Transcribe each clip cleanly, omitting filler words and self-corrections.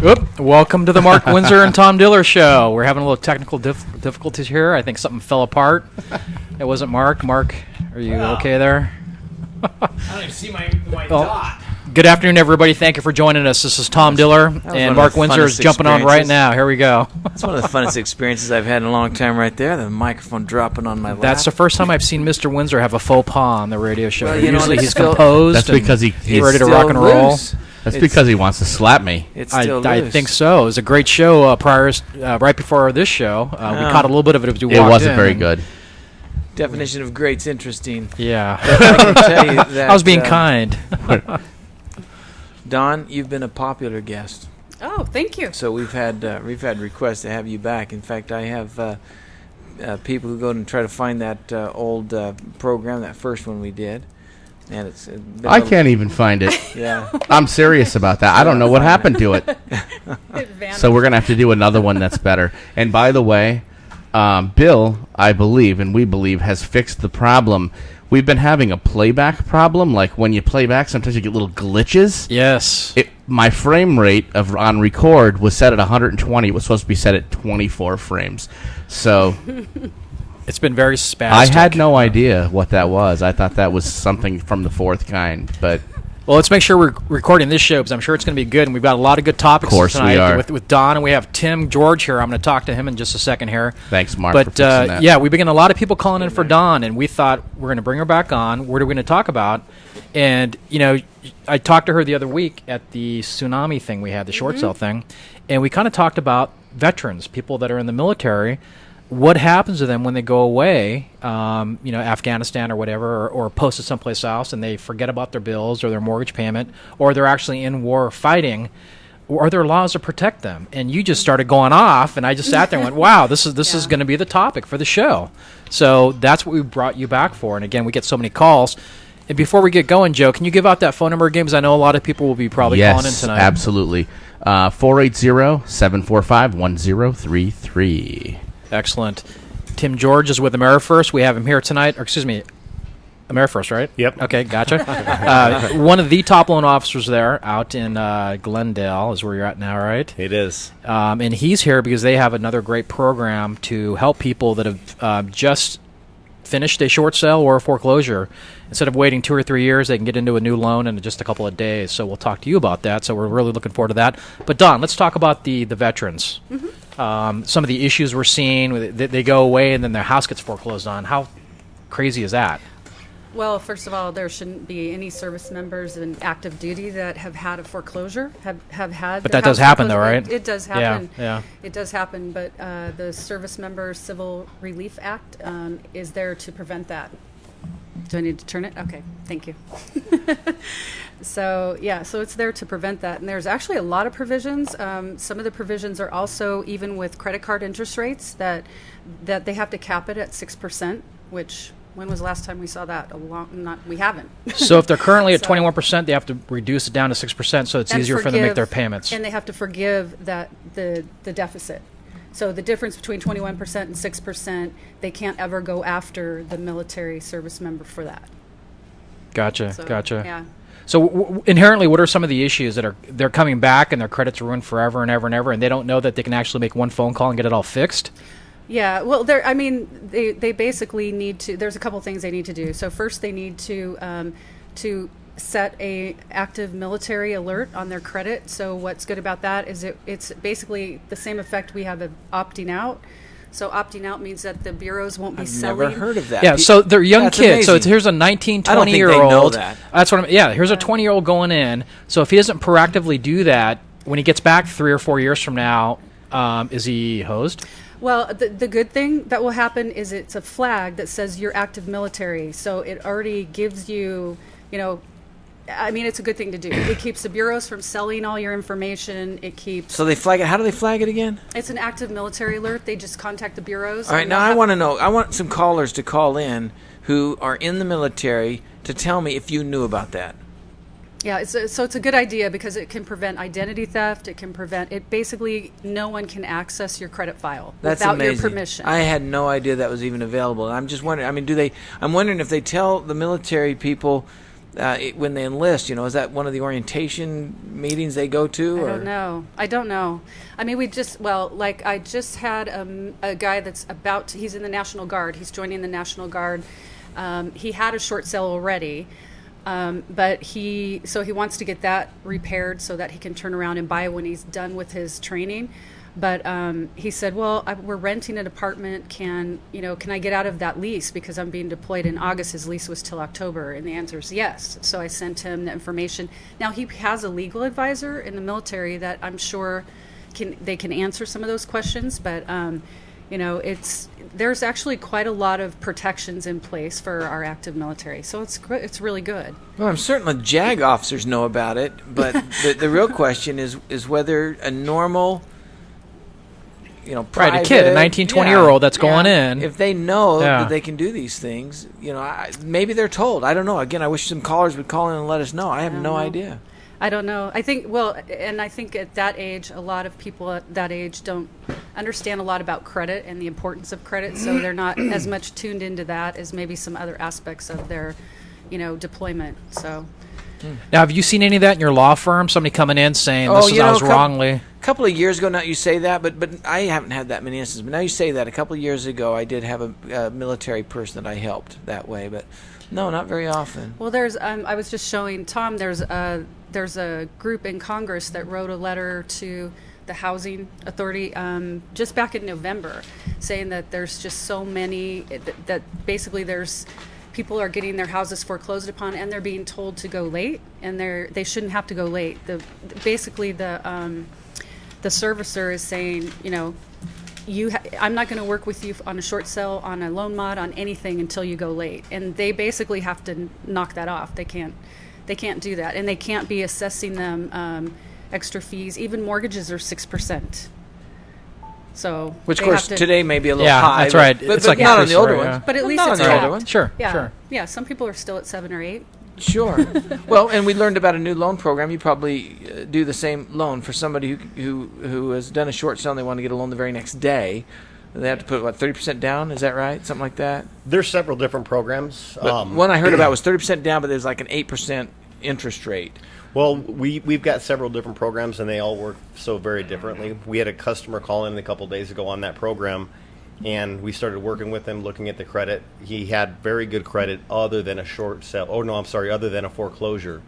Oop. Welcome to the Mark Winsor and Tom Diller show. We're having a little technical difficulties here. I think something fell apart. It wasn't Mark. Mark, are you okay there? I don't even see my dot. Good afternoon, everybody. Thank you for joining us. This is Tom Diller, and Mark Winsor is jumping on right now. Here we go. That's one of the funnest experiences I've had in a long time right there, the microphone dropping on my lap. That's the first time I've seen Mr. Windsor have a faux pas on the radio show. Well, usually he's composed. That's because he's ready to rock and roll. That's because he wants to slap me. I think so. It was a great show right before this show. We caught a little bit of it as we walked in. It wasn't very good. Definition of great's interesting. Yeah. I can tell you that, I was being kind. Don, you've been a popular guest. Oh, thank you. So we've had requests to have you back. In fact, I have people who go and try to find that old program, that first one we did, and it's. I can't even find it. Yeah, I'm serious about that. I don't know what happened to it. So we're gonna have to do another one that's better. And by the way, Bill, I believe, and we believe, has fixed the problem. We've been having a playback problem. Like when you play back, sometimes you get little glitches. Yes. My frame rate on record was set at 120. It was supposed to be set at 24 frames. So it's been very spastic. I had no idea what that was. I thought that was something from the fourth kind. But well, let's make sure we're recording this show because I'm sure it's going to be good, and we've got a lot of good topics tonight. We are. With Don, and we have Tim George here. I'm going to talk to him in just a second here. Thanks, Mark. But for fixing that. yeah, we've been getting a lot of people calling in for Don, and we thought we're going to bring her back on. What are we going to talk about? And I talked to her the other week at the tsunami thing we had, the short sale thing, and we kind of talked about veterans, people that are in the military. What happens to them when they go away, Afghanistan or whatever, or posted someplace else, and they forget about their bills or their mortgage payment, or they're actually in war fighting? Are there laws to protect them? And you just started going off, and I just sat there and went, wow, this is going to be the topic for the show. So that's what we brought you back for. And again, we get so many calls. And before we get going, Joe, can you give out that phone number again? Because I know a lot of people will be probably calling in tonight. Yes, absolutely. 480-745-1033. Excellent. Tim George is with AmeriFirst. We have him here tonight. Or excuse me, AmeriFirst, right? Yep. Okay, gotcha. One of the top loan officers there out in Glendale is where you're at now, right? It is. And he's here because they have another great program to help people that have just finished a short sale or a foreclosure. Instead of waiting 2 or 3 years, they can get into a new loan in just a couple of days. So we'll talk to you about that. So we're really looking forward to that. But Don, let's talk about the veterans. Some of the issues we're seeing, they go away and then their house gets foreclosed on. How crazy is that? Well, first of all, there shouldn't be any service members in active duty that have had a foreclosure, have had. But that does happen, though, right? It does happen. Yeah. It does happen, but the Service Member Civil Relief Act is there to prevent that. Do I need to turn it? Okay, thank you. So it's there to prevent that. And there's actually a lot of provisions. Some of the provisions are also, even with credit card interest rates, that they have to cap it at 6%, which... When was the last time we saw that? We haven't. So if they're currently at 21%, they have to reduce it down to 6%, so it's easier for them to make their payments. And they have to forgive the deficit. So the difference between 21% and 6%, they can't ever go after the military service member for that. Gotcha. Yeah. So inherently, what are some of the issues that they're coming back and their credit's ruined forever and ever and ever, and they don't know that they can actually make one phone call and get it all fixed? Yeah, well, they basically need to. There's a couple things they need to do. So first, they need to set a active military alert on their credit. So what's good about that is it's basically the same effect we have of opting out. So opting out means that the bureaus won't be selling. I've never heard of that. Yeah, so they're young That's kids. amazing. So here's a 19, 20-year-old. I don't think they know that. That's what here's a 20-year-old going in. So if he doesn't proactively do that, when he gets back 3 or 4 years from now, is he hosed? Well, the good thing that will happen is it's a flag that says you're active military. So it already gives you, it's a good thing to do. It keeps the bureaus from selling all your information. It keeps... So they flag it. How do they flag it again? It's an active military alert. They just contact the bureaus. All right, now I want to know. I want some callers to call in who are in the military to tell me if you knew about that. Yeah, so it's a good idea because it can prevent identity theft. It can prevent basically no one can access your credit file without amazing. Your permission. I had no idea that was even available. I'm just wondering. I'm wondering if they tell the military people when they enlist? Is that one of the orientation meetings they go to? I don't know. I mean, I just had a guy he's in the National Guard. He's joining the National Guard. He had a short sale already, but he wants to get that repaired so that he can turn around and buy when he's done with his training. But he said, well, we're renting an apartment. Can I get out of that lease because I'm being deployed in August? His lease was till October. And the answer is yes. So I sent him the information. Now, he has a legal advisor in the military that I'm sure they can answer some of those questions. But, there's actually quite a lot of protections in place for our active military. So it's really good. Well, I'm certain the JAG officers know about it. But the real question is whether a normal... right, a kid, a 19, 20-year-old that's going in. If they know that they can do these things, maybe they're told. I don't know. Again, I wish some callers would call in and let us know. I have no idea. I don't know. I think at that age, a lot of people at that age don't understand a lot about credit and the importance of credit, so they're not as much tuned into that as maybe some other aspects of their, deployment. So. Now, have you seen any of that in your law firm? Somebody coming in saying I was wrongly. A couple of years ago, now you say that, but I haven't had that many instances. But now you say that. A couple of years ago, I did have a military person that I helped that way, but no, not very often. Well, there's I was just showing Tom. There's a group in Congress that wrote a letter to the Housing Authority just back in November, saying that there's just so many that basically there's. People are getting their houses foreclosed upon, and they're being told to go late, and they shouldn't have to go late. The servicer is saying, I'm not going to work with you on a short sale, on a loan mod, on anything until you go late, and they basically have to knock that off. They can't do that, and they can't be assessing them extra fees. Even mortgages are 6%. So, which of course today may be a little high. That's right. But it's like not on the older ones. But at least not it's on the older ones. Sure. Yeah. Some people are still at 7 or 8. Sure. Well, and we learned about a new loan program. You probably do the same loan for somebody who has done a short sale and they want to get a loan the very next day. They have to put 30% down. Is that right? Something like that. There's several different programs. One I heard about was 30% down, but there's like an 8% interest rate. Well, we've got several different programs, and they all work so very differently. We had a customer call in a couple days ago on that program, and we started working with him, looking at the credit. He had very good credit other than a short sale. Oh, no, I'm sorry, other than a foreclosure.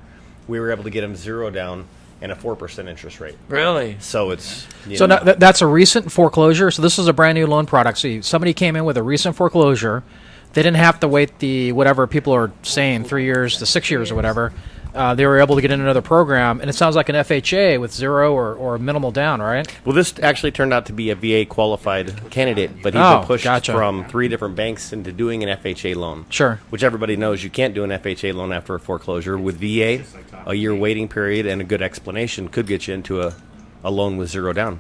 We were able to get him 0 down and a 4% interest rate. Really? So it's... Now, that's a recent foreclosure? So this is a brand new loan product. So somebody came in with a recent foreclosure. They didn't have to wait the whatever people are saying, 3 years to 6 years or whatever. They were able to get in another program, and it sounds like an FHA with 0 or minimal down, right? Well, this actually turned out to be a VA qualified candidate, but he's been pushed from 3 different banks into doing an FHA loan. Sure. Which everybody knows you can't do an FHA loan after a foreclosure. With VA, a year waiting period and a good explanation could get you into a loan with 0 down.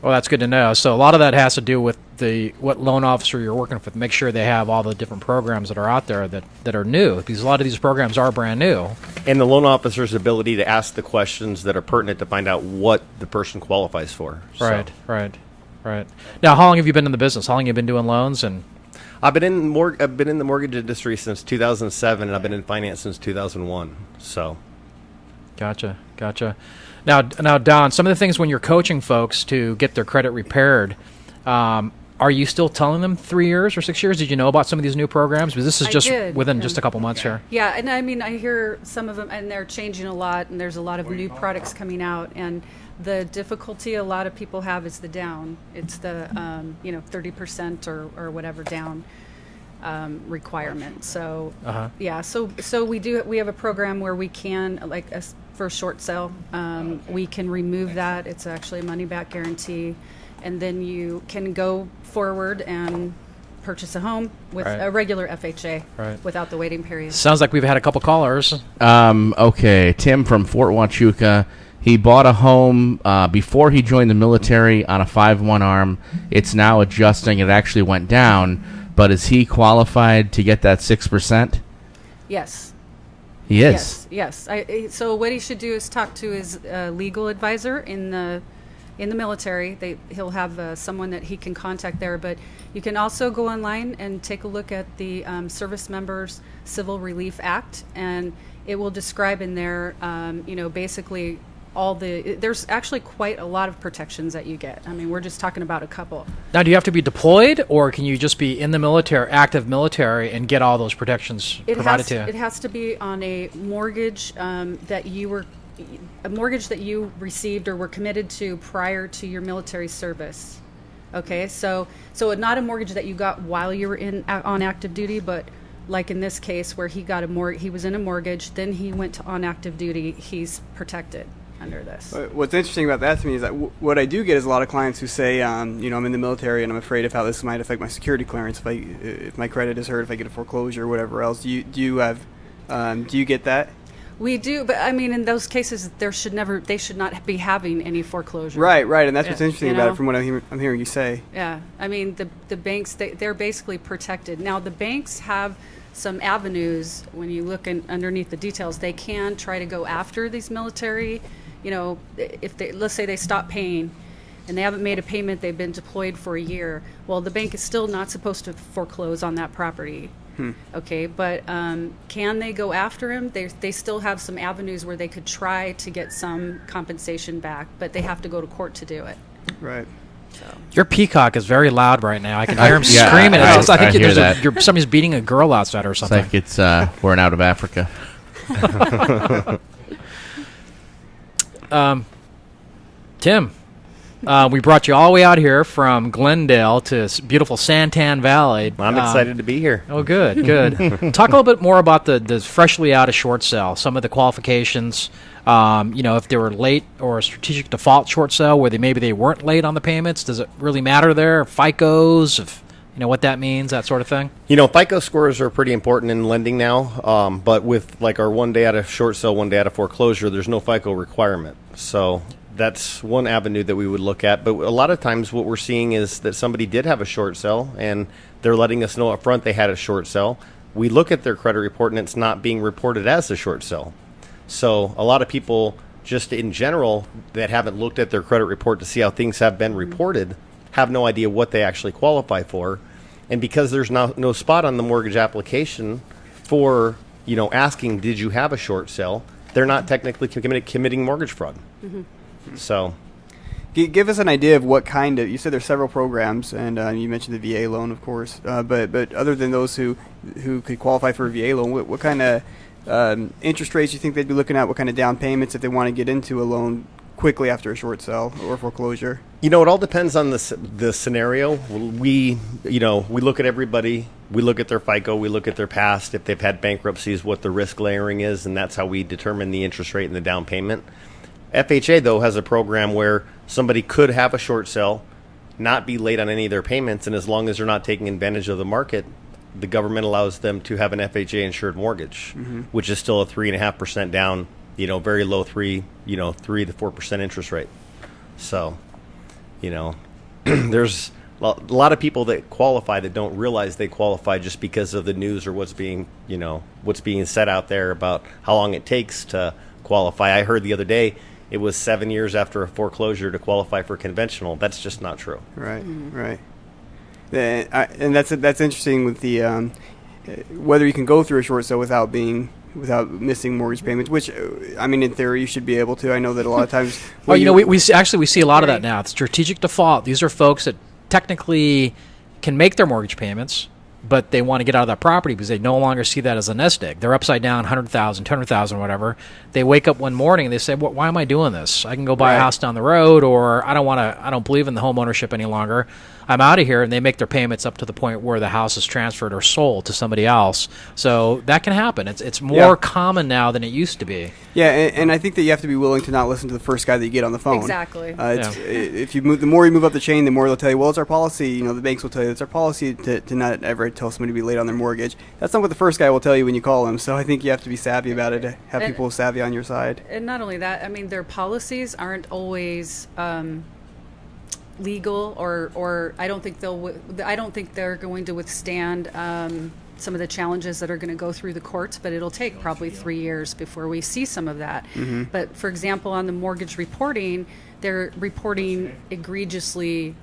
Well, that's good to know. So a lot of that has to do with what loan officer you're working with. Make sure they have all the different programs that are out there that are new, because a lot of these programs are brand new. And the loan officer's ability to ask the questions that are pertinent to find out what the person qualifies for. Right. Now, how long have you been in the business? How long have you been doing loans? And I've been in the mortgage industry since 2007, and I've been in finance since 2001. So, gotcha. Now, Don, some of the things when you're coaching folks to get their credit repaired, are you still telling them 3 years or 6 years? Did you know about some of these new programs? Because this is just within just a couple months here. Yeah, and I mean, I hear some of them, and they're changing a lot, and there's a lot of new products coming out, and the difficulty a lot of people have is the down. It's the 30% or whatever down requirement. So so we have a program where we can for a short sale, we can remove that. It's actually a money back guarantee, and then you can go forward and purchase a home with a regular FHA without the waiting period. Sounds like we've had a couple callers. Okay, Tim from Fort Huachuca. He bought a home before he joined the military on a 5-1 arm. It's now adjusting. It actually went down. But is he qualified to get that 6%? Yes. He is? Yes. So what he should do is talk to his legal advisor in the military. He'll have someone that he can contact there. But you can also go online and take a look at the Service Members Civil Relief Act. And it will describe in there, basically there's actually quite a lot of protections that you get. I mean, we're just talking about a couple. Now, do you have to be deployed, or can you just be in the military, active military, and get all those protections provided to you? It has to be on a mortgage that you received or were committed to prior to your military service. Okay, so not a mortgage that you got while you were on active duty, but like in this case where he was in a mortgage, then he went on active duty, he's protected under this. What's interesting about that to me is that what I do get is a lot of clients who say, I'm in the military and I'm afraid of how this might affect my security clearance if my credit is hurt, if I get a foreclosure or whatever else. Do you get that? We do, but I mean, in those cases, they should not be having any foreclosure. Right, and that's what's interesting about it from what I'm hearing you say. Yeah, I mean, the banks, they're basically protected. Now, the banks have some avenues. When you look underneath the details, they can try to go after these military. If let's say they stop paying and they haven't made a payment, they've been deployed for a year. Well, the bank is still not supposed to foreclose on that property. Okay, but can they go after him? They still have some avenues where they could try to get some compensation back, but they have to go to court to do it. Right. So. Your peacock is very loud right now. I can hear him screaming. I think somebody's beating a girl outside or something. It's like it's we're out of Africa. Tim, we brought you all the way out here from Glendale to beautiful Santan Valley. I'm excited to be here. Oh, good. Talk a little bit more about the freshly out of short sale, some of the qualifications, if they were late or a strategic default short sale where maybe they weren't late on the payments. Does it really matter there? FICOs, what that means, that sort of thing? FICO scores are pretty important in lending now, but with like our 1 day out of short sale, 1 day out of foreclosure, there's no FICO requirement. So that's one avenue that we would look at. But a lot of times what we're seeing is that somebody did have a short sale and they're letting us know up front they had a short sale. We look at their credit report and it's not being reported as a short sale. So a lot of people just in general that haven't looked at their credit report to see how things have been reported have no idea what they actually qualify for. And because there's no spot on the mortgage application for, asking, did you have a short sale, they're not technically committing mortgage fraud. Mm-hmm. So, give us an idea of what kind of. You said there's several programs, and you mentioned the VA loan, of course. But other than those who could qualify for a VA loan, what kind of interest rates do you think they'd be looking at? What kind of down payments if they want to get into a loan quickly after a short sale or foreclosure? It all depends on the scenario. We look at everybody. We look at their FICO. We look at their past. If they've had bankruptcies, what the risk layering is, and that's how we determine the interest rate and the down payment. FHA, though, has a program where somebody could have a short sale, not be late on any of their payments, and as long as they're not taking advantage of the market, the government allows them to have an FHA-insured mortgage, which is still a 3.5% down, very low 3 to 4% interest rate. So, there's a lot of people that qualify that don't realize they qualify just because of the news or what's being said out there about how long it takes to qualify. I heard the other day it was 7 years after a foreclosure to qualify for conventional. That's just not true. Right. And that's interesting with the whether you can go through a short sale without missing mortgage payments, which in theory you should be able to. I know that a lot of times. We see a lot of that now. It's strategic default. These are folks that technically can make their mortgage payments, but they want to get out of that property because they no longer see that as a nest egg. They're upside down, 100,000, 200,000, whatever. They wake up one morning and they say, "Why am I doing this? I can go buy a house down the road, or I don't believe in the home ownership any longer. I'm out of here," and they make their payments up to the point where the house is transferred or sold to somebody else. So that can happen. It's more common now than it used to be. Yeah, and I think that you have to be willing to not listen to the first guy that you get on the phone. Exactly. If you move, the more you move up the chain, the more they'll tell you, well, it's our policy. The banks will tell you it's our policy to not ever tell somebody to be late on their mortgage. That's not what the first guy will tell you when you call him. So I think you have to be savvy about it, to have people savvy on your side. And not only that, their policies aren't always legal, or I don't think they're going to withstand some of the challenges that are going to go through the courts, but it'll take probably 3 years before we see some of that. Mm-hmm. But for example, on the mortgage reporting, they're reporting egregiously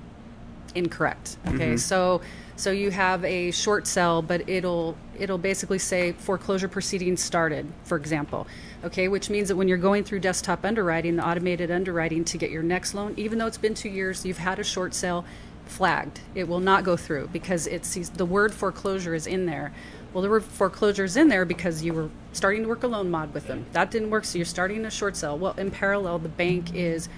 incorrect. Okay, so you have a short sell, but it'll basically say foreclosure proceedings started, for example. Okay, which means that when you're going through desktop underwriting, the automated underwriting to get your next loan, even though it's been 2 years, you've had a short sale, flagged. It will not go through because the word foreclosure is in there. Well, the word foreclosure is in there because you were starting to work a loan mod with them. That didn't work, so you're starting a short sale. Well, in parallel, the bank is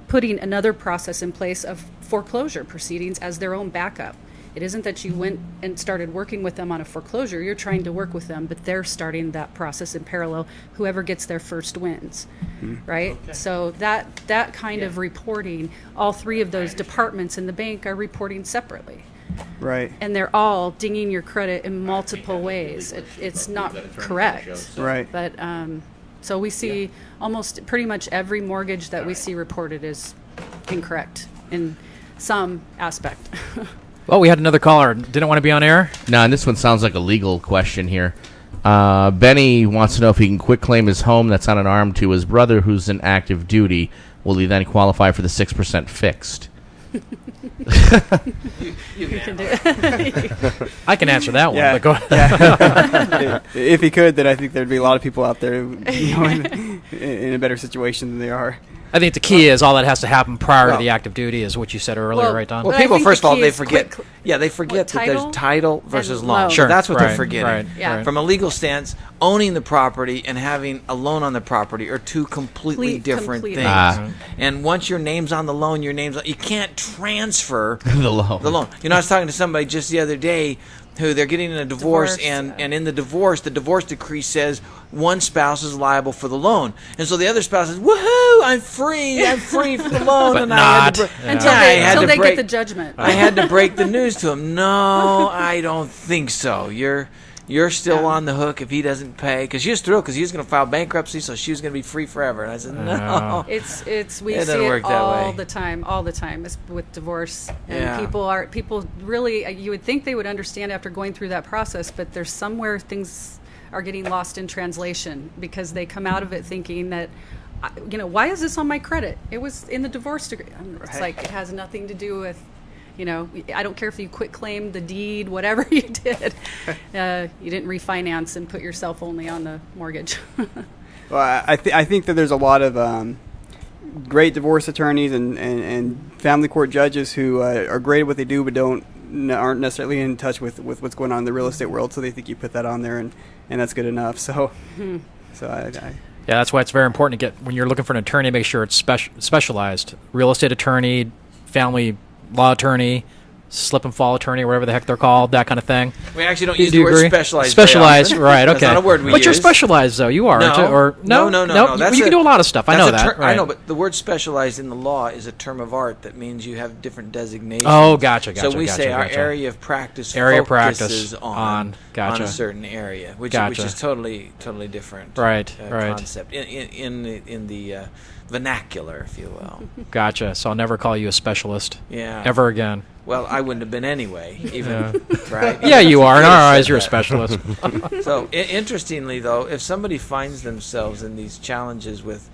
putting another process in place of foreclosure proceedings as their own backup. It isn't that you went and started working with them on a foreclosure. You're trying to work with them, but they're starting that process in parallel. Whoever gets there first wins, right? Okay. So that kind of reporting, all three of those departments in the bank are reporting separately. Right. And they're all dinging your credit in multiple ways. It's not correct. Right. But so we see almost pretty much every mortgage that we see reported is incorrect in some aspect. Well, we had another caller. Didn't want to be on air? No, and this one sounds like a legal question here. Benny wants to know if he can quitclaim his home that's on an arm to his brother who's in active duty. Will he then qualify for the 6% fixed? You can do it. I can answer that one. Yeah. But go ahead. If he could, then I think there'd be a lot of people out there in a better situation than they are. I think the key is all that has to happen prior to the active duty is what you said earlier, right, Don? Well, But I people, think first the of all, key they is forget. quick- They forget that title there's title versus and loan. loan. So Sure, that's what they're right, forgetting. right, Yeah. right. From a legal stance, owning the property and having a loan on the property are two completely different completely. things. And once your name's on the loan, you can't transfer The loan. the loan. You know, I was talking to somebody just the other day who they're getting in a divorce, Divorce, and in the divorce decree says one spouse is liable for the loan. And so the other spouse says, woohoo, I'm free from the loan. But and not. I had to Until they break- get the judgment. I had to break the news to him. No, I don't think so. You're still on the hook if he doesn't pay. Because she was thrilled because he was going to file bankruptcy, so she was going to be free forever. And I said, no. We It see doesn't work it that all way. the time. It's with divorce, and Yeah. people really. You would think they would understand after going through that process, but there's somewhere things are getting lost in translation because they come out of it thinking that, why is this on my credit? It was in the divorce degree. It's like it has nothing to do with. I don't care if you quit claim the deed, whatever you did. You didn't refinance and put yourself only on the mortgage. Well, I think that there's a lot of great divorce attorneys and family court judges who are great at what they do, but aren't necessarily in touch with what's going on in the real estate world. So they think you put that on there, and that's good enough. So, Yeah, that's why it's very important to get, when you're looking for an attorney, make sure it's specialized. Real estate attorney, family law attorney, slip and fall attorney, whatever the heck they're called, that kind of thing. We actually don't Do use you the word agree? specialized. Specialized, very often. right? Okay. That's not a word we But you're use. specialized, though. You are, aren't you? Or No. That's you can do a lot of stuff. I know that. I know, but the word specialized in the law is a term of art that means you have different designations. Oh, gotcha. So we say our gotcha. area of practice practice focuses on a certain area, which is totally different. Right. Concept in the vernacular, if you will. Gotcha. So I'll never call you a specialist. Yeah. Ever again. Well, I wouldn't have been anyway. Even right. Yeah, you are. In Could have our eyes, said you're a that. specialist. So interestingly, though, if somebody finds themselves in these challenges with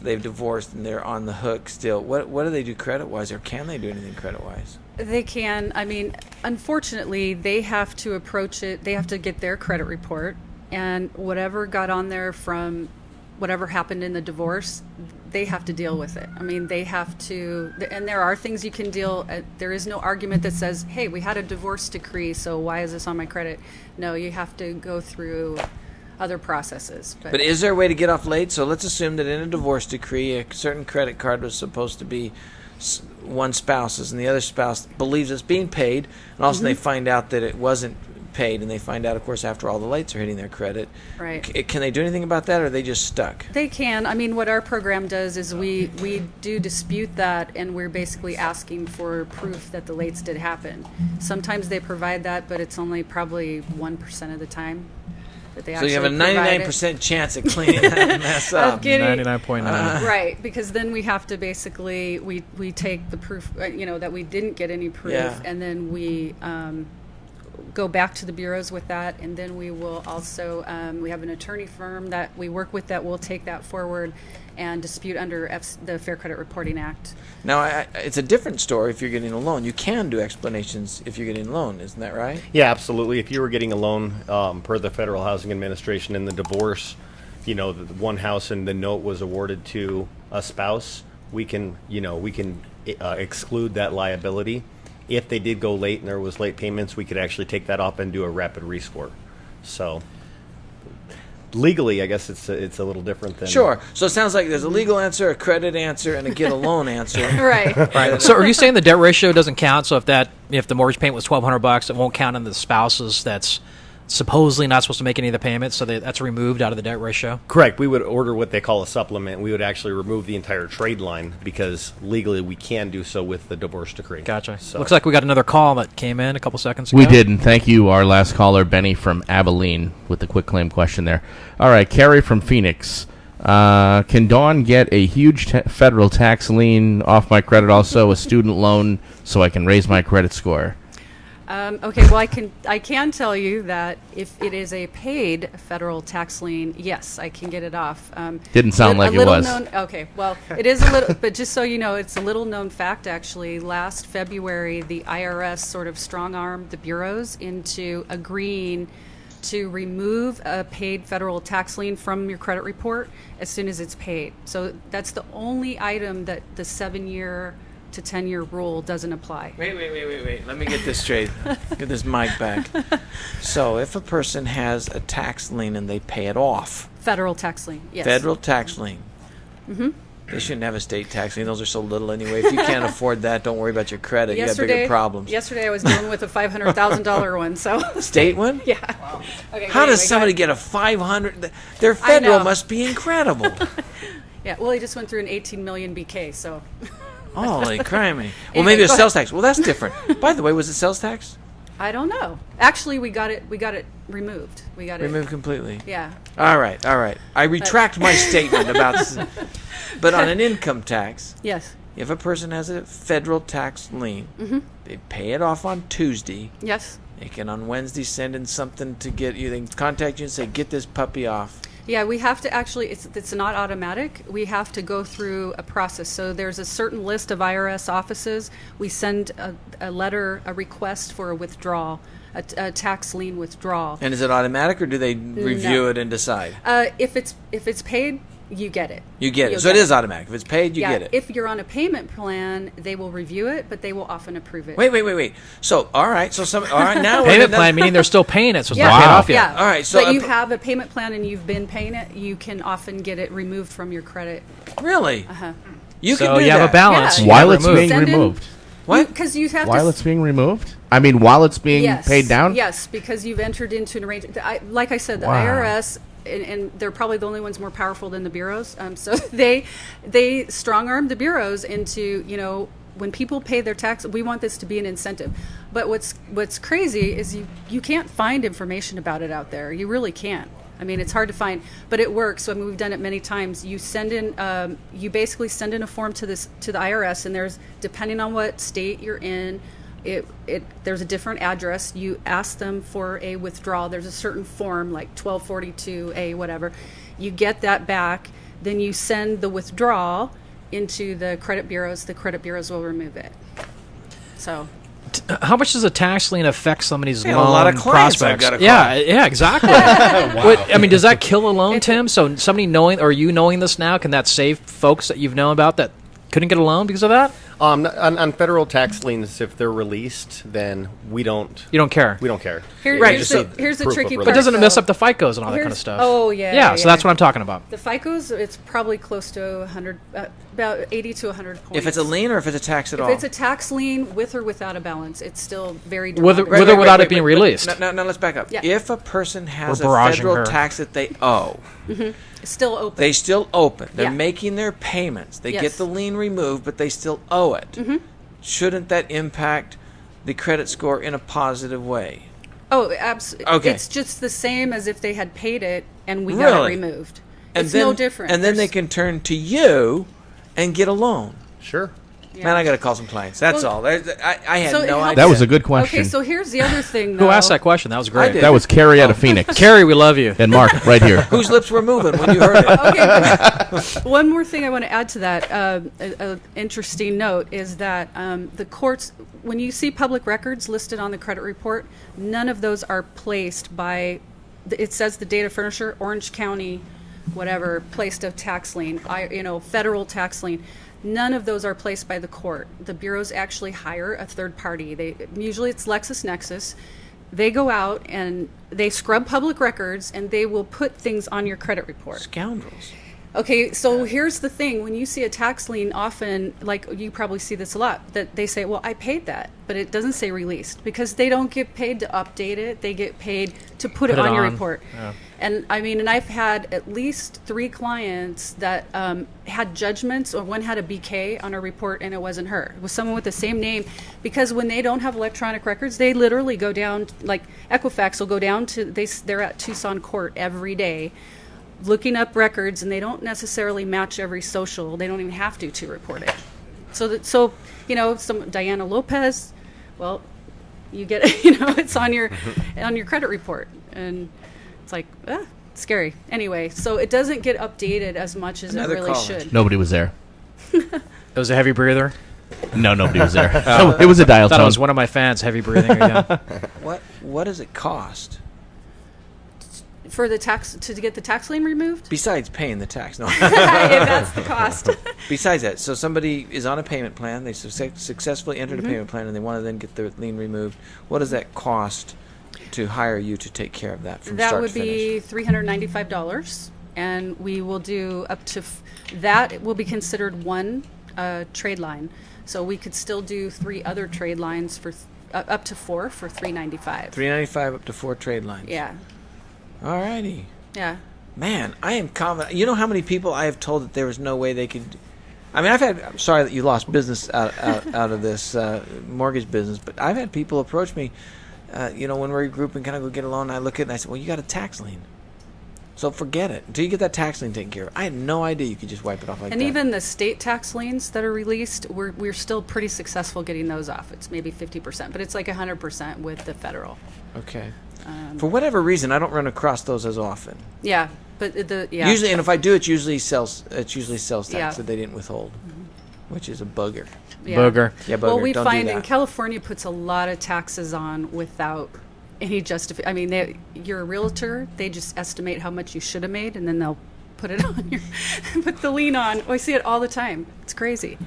they've divorced and they're on the hook still, what do they do credit-wise, or can they do anything credit-wise? They can. I mean, unfortunately, they have to approach it. They have to get their credit report, and whatever got on there from whatever happened in the divorce, they have to deal with it. I mean, they have to, and there are things you can deal. There is no argument that says, "Hey, we had a divorce decree, so why is this on my credit?" No, you have to go through other processes. But is there a way to get off late? So let's assume that in a divorce decree, a certain credit card was supposed to be one spouse's, and the other spouse believes it's being paid, and all of a sudden they find out that it wasn't paid, and they find out, of course, after all the lights are hitting their credit. Right. Can they do anything about that, or are they just stuck? They can. I mean, what our program does is we do dispute that, and we're basically asking for proof that the lates did happen. Sometimes they provide that, but it's only probably 1% of the time that they So actually you have a provide 99% chance of cleaning that mess up. 99.9. Right, because then we have to basically, we take the proof, that we didn't get any proof, Yeah. and then we go back to the bureaus with that, and then we will also, we have an attorney firm that we work with that will take that forward and dispute under the Fair Credit Reporting Act. Now, it's a different story if you're getting a loan. You can do explanations if you're getting a loan, isn't that right? Yeah, absolutely. If you were getting a loan per the Federal Housing Administration in the divorce, the one house and the note was awarded to a spouse, we can exclude that liability. If they did go late and there was late payments, we could actually take that off and do a rapid rescore. So legally, I guess it's a little different than... Sure. So it sounds like there's a legal answer, a credit answer, and a get a loan answer. Right. So are you saying the debt ratio doesn't count? So if the mortgage payment was $1,200, it won't count on the spouses that's supposedly not supposed to make any of the payments, so that's removed out of the debt ratio? Correct. We would order what they call a supplement. We would actually remove the entire trade line because legally we can do so with the divorce decree. Gotcha. So. Looks like we got another call that came in a couple seconds ago. We did, and thank you, our last caller, Benny from Abilene, with the quick claim question there. All right, Carrie from Phoenix. Can Dawn get a huge federal tax lien off my credit, also a student loan, so I can raise my credit score? Okay, well, I can tell you that if it is a paid federal tax lien, yes, I can get it off. Didn't sound like it was. Okay, well, it is a little, but just so you know, it's a little known fact, actually. Last February, the IRS sort of strong-armed the bureaus into agreeing to remove a paid federal tax lien from your credit report as soon as it's paid. So that's the only item that the 7-year to 10-year rule doesn't apply. Wait. Let me get this straight. Get this mic back. So if a person has a tax lien and they pay it off. Federal tax lien, yes. Federal tax lien. Mm-hmm. They shouldn't have a state tax lien. Those are so little anyway. If you can't afford that, don't worry about your credit. You got bigger problems. Yesterday I was dealing with a $500,000 one. So state one? Yeah. Wow. Okay, how does somebody get a 500? Their federal must be incredible. Yeah, well, he just went through an 18 million BK, so... Holy crimey. Well, maybe a sales tax. Well, that's different. By the way, was it sales tax? I don't know. Actually, we got it removed. We got it removed completely. Yeah. All right. I retract my statement about this. But on an income tax, yes. If a person has a federal tax lien, they pay it off on Tuesday. Yes. They can on Wednesday send in something to get you. They can contact you and say, "Get this puppy off." Yeah, we have to actually, it's not automatic. We have to go through a process. So there's a certain list of IRS offices. We send a letter, a request for a withdrawal, a tax lien withdrawal. And is it automatic, or do they review it and decide? If it's paid, you get it. You get it. So it is automatic. If it's paid, you get it. If you're on a payment plan, they will review it, but they will often approve it. Wait. So, all right. Now payment plan, meaning they're still paying it, so it's not paid off yet. Yeah. All right. So but you have a payment plan and you've been paying it, you can often get it removed from your credit. Really? Uh-huh. You so can do you have that. a balance. Yeah. While it's being removed. What? Because you have while it's being removed? I mean, while it's being paid down? Yes, because you've entered into an arrangement. Like I said, the IRS, and they're probably the only ones more powerful than the bureaus. So they strong-arm the bureaus into, when people pay their tax, we want this to be an incentive. But what's crazy is you can't find information about it out there. You really can't. I mean, it's hard to find, but it works. So, we've done it many times. You send in, you basically send in a form to the IRS, and there's, depending on what state you're in, there's a different address. You ask them for a withdrawal. There's a certain form, like 1242A, whatever. You get that back. Then you send the withdrawal into the credit bureaus. The credit bureaus will remove it. So. How much does a tax lien affect somebody's loan a lot of clients prospects? I've got Yeah, exactly. Wow. Does that kill a loan, Tim? So somebody you knowing this now, can that save folks that you've known about that couldn't get a loan because of that? On federal tax liens, if they're released, then we don't. You don't care. We don't care. Here's the tricky part. But doesn't it mess up the FICOs and all that kind of stuff? Oh, yeah. Yeah, so that's what I'm talking about. The FICOs, it's probably close to 100, about 80 to 100 points. If it's a lien or if it's a tax at all? If it's a tax lien, with or without a balance, it's still very with or without it being released. Now let's back up. Yeah. If a person has a federal tax that they owe, it's still open. They still open. They're making their payments. They get the lien removed, but they still owe it. Shouldn't that impact the credit score in a positive way? Oh, absolutely. Okay. It's just the same as if they had paid it and we got it removed. It's no different. And then they can turn to you and get a loan. Sure. Yeah. Man, I got to call some clients. That's Well, all. I had so it no helps- idea. That was a good question. Okay, so here's the other thing, though. Who asked that question? That was great. I did. That was Carrie out of Phoenix. Carrie, we love you. And Mark, right here. Whose lips were moving when you heard it? Okay, but one more thing I want to add to that, an interesting note, is that the courts, when you see public records listed on the credit report, none of those are placed by, it says the data furnisher, Orange County, whatever, placed a tax lien, federal tax lien. None of those are placed by the court. The bureaus actually hire a third party. Usually it's LexisNexis. They go out and they scrub public records, and they will put things on your credit report. Scoundrels. Okay, so here's the thing. When you see a tax lien, often, like you probably see this a lot, that they say, well, I paid that, but it doesn't say released, because they don't get paid to update it. They get paid to put it on your report. Yeah. And and I've had at least 3 clients that had judgments, or one had a BK on a report and it wasn't her. It was someone with the same name, because when they don't have electronic records, they literally go down, like Equifax will go down to, they're at Tucson court every day looking up records, and they don't necessarily match every social. They don't even have to report it. So some Diana Lopez, well, you get it's on your credit report, and it's like scary. Anyway, so it doesn't get updated as much as Another it really caller. should. Nobody was there. It was a heavy breather. No, nobody was there. So it was a dial I thought tone. it was one of my fans, heavy breathing again. What does it cost For the tax, to get the tax lien removed? besides paying the tax? No. Yeah, that's the cost. Besides that, so somebody is on a payment plan. They successfully entered a payment plan, and they want to then get their lien removed. What does that cost to hire you to take care of that from That start would to finish? be $395, and we will do up to that. It will be considered one trade line, so we could still do 3 other trade lines for up to 4 for $395. $395 up to 4 trade lines. Yeah, All righty. yeah. Man, I am confident. You know how many people I have told that there was no way they could. I mean, I'm sorry that you lost business out of this mortgage business, but I've had people approach me, when we're grouping, kind of go get a loan, and I look at it and I say, well, you got a tax lien. So forget it. Until you get that tax lien taken care of. I had no idea you could just wipe it off like that. And even the state tax liens that are released, we're still pretty successful getting those off. It's maybe 50%, but it's like 100% with the federal. Okay. For whatever reason, I don't run across those as often. Yeah, but Usually, and if I do, it's usually sales tax Yeah. that they didn't withhold, which is a bugger. yeah. Booger. Yeah, bugger. Well, we don't do find in that. California puts a lot of taxes on without any justification. I mean, you're a realtor; they just estimate how much you should have made, and then they'll put it on put the lien on. Oh, I see it all the time. It's crazy.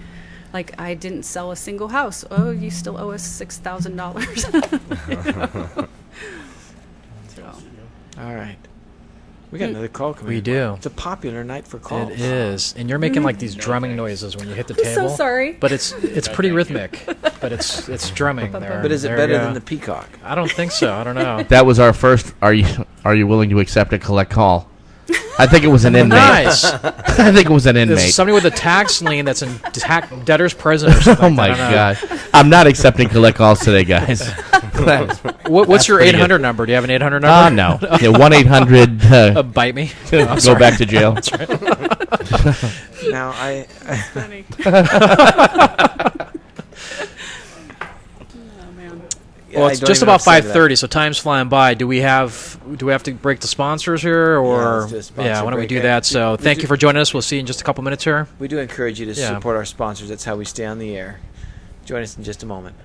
Like, I didn't sell a single house. Oh, you still owe us $6,000. All right. We got another call coming. We in. do. It's a popular night for calls. It is, and you're making like these drumming noises when you hit the I'm table. so sorry. But it's pretty rhythmic. But it's drumming there. But is it There better you go. than the peacock? I don't think so. I don't know. That was our first. Are you willing to accept a collect call? I think it was an inmate. Nice. I think it was an There's inmate. somebody with a tax lien that's in debtor's prison or something. Oh my I don't know. god! I'm not accepting collect calls today, guys. What's your pretty 800 good. number? Do you have an 800 number? No. Yeah, 1-800 Bite me. go back to jail. Now, I Funny. Oh man. Well, I it's don't just even know about what to say to that. 5:30, so time's flying by. Do we have to break the sponsors here, or let's do a sponsor why don't we break. do that? So thank you for joining us. We'll see you in just a couple minutes here. We do encourage you to Yeah. support our sponsors. That's how we stay on the air. Join us in just a moment.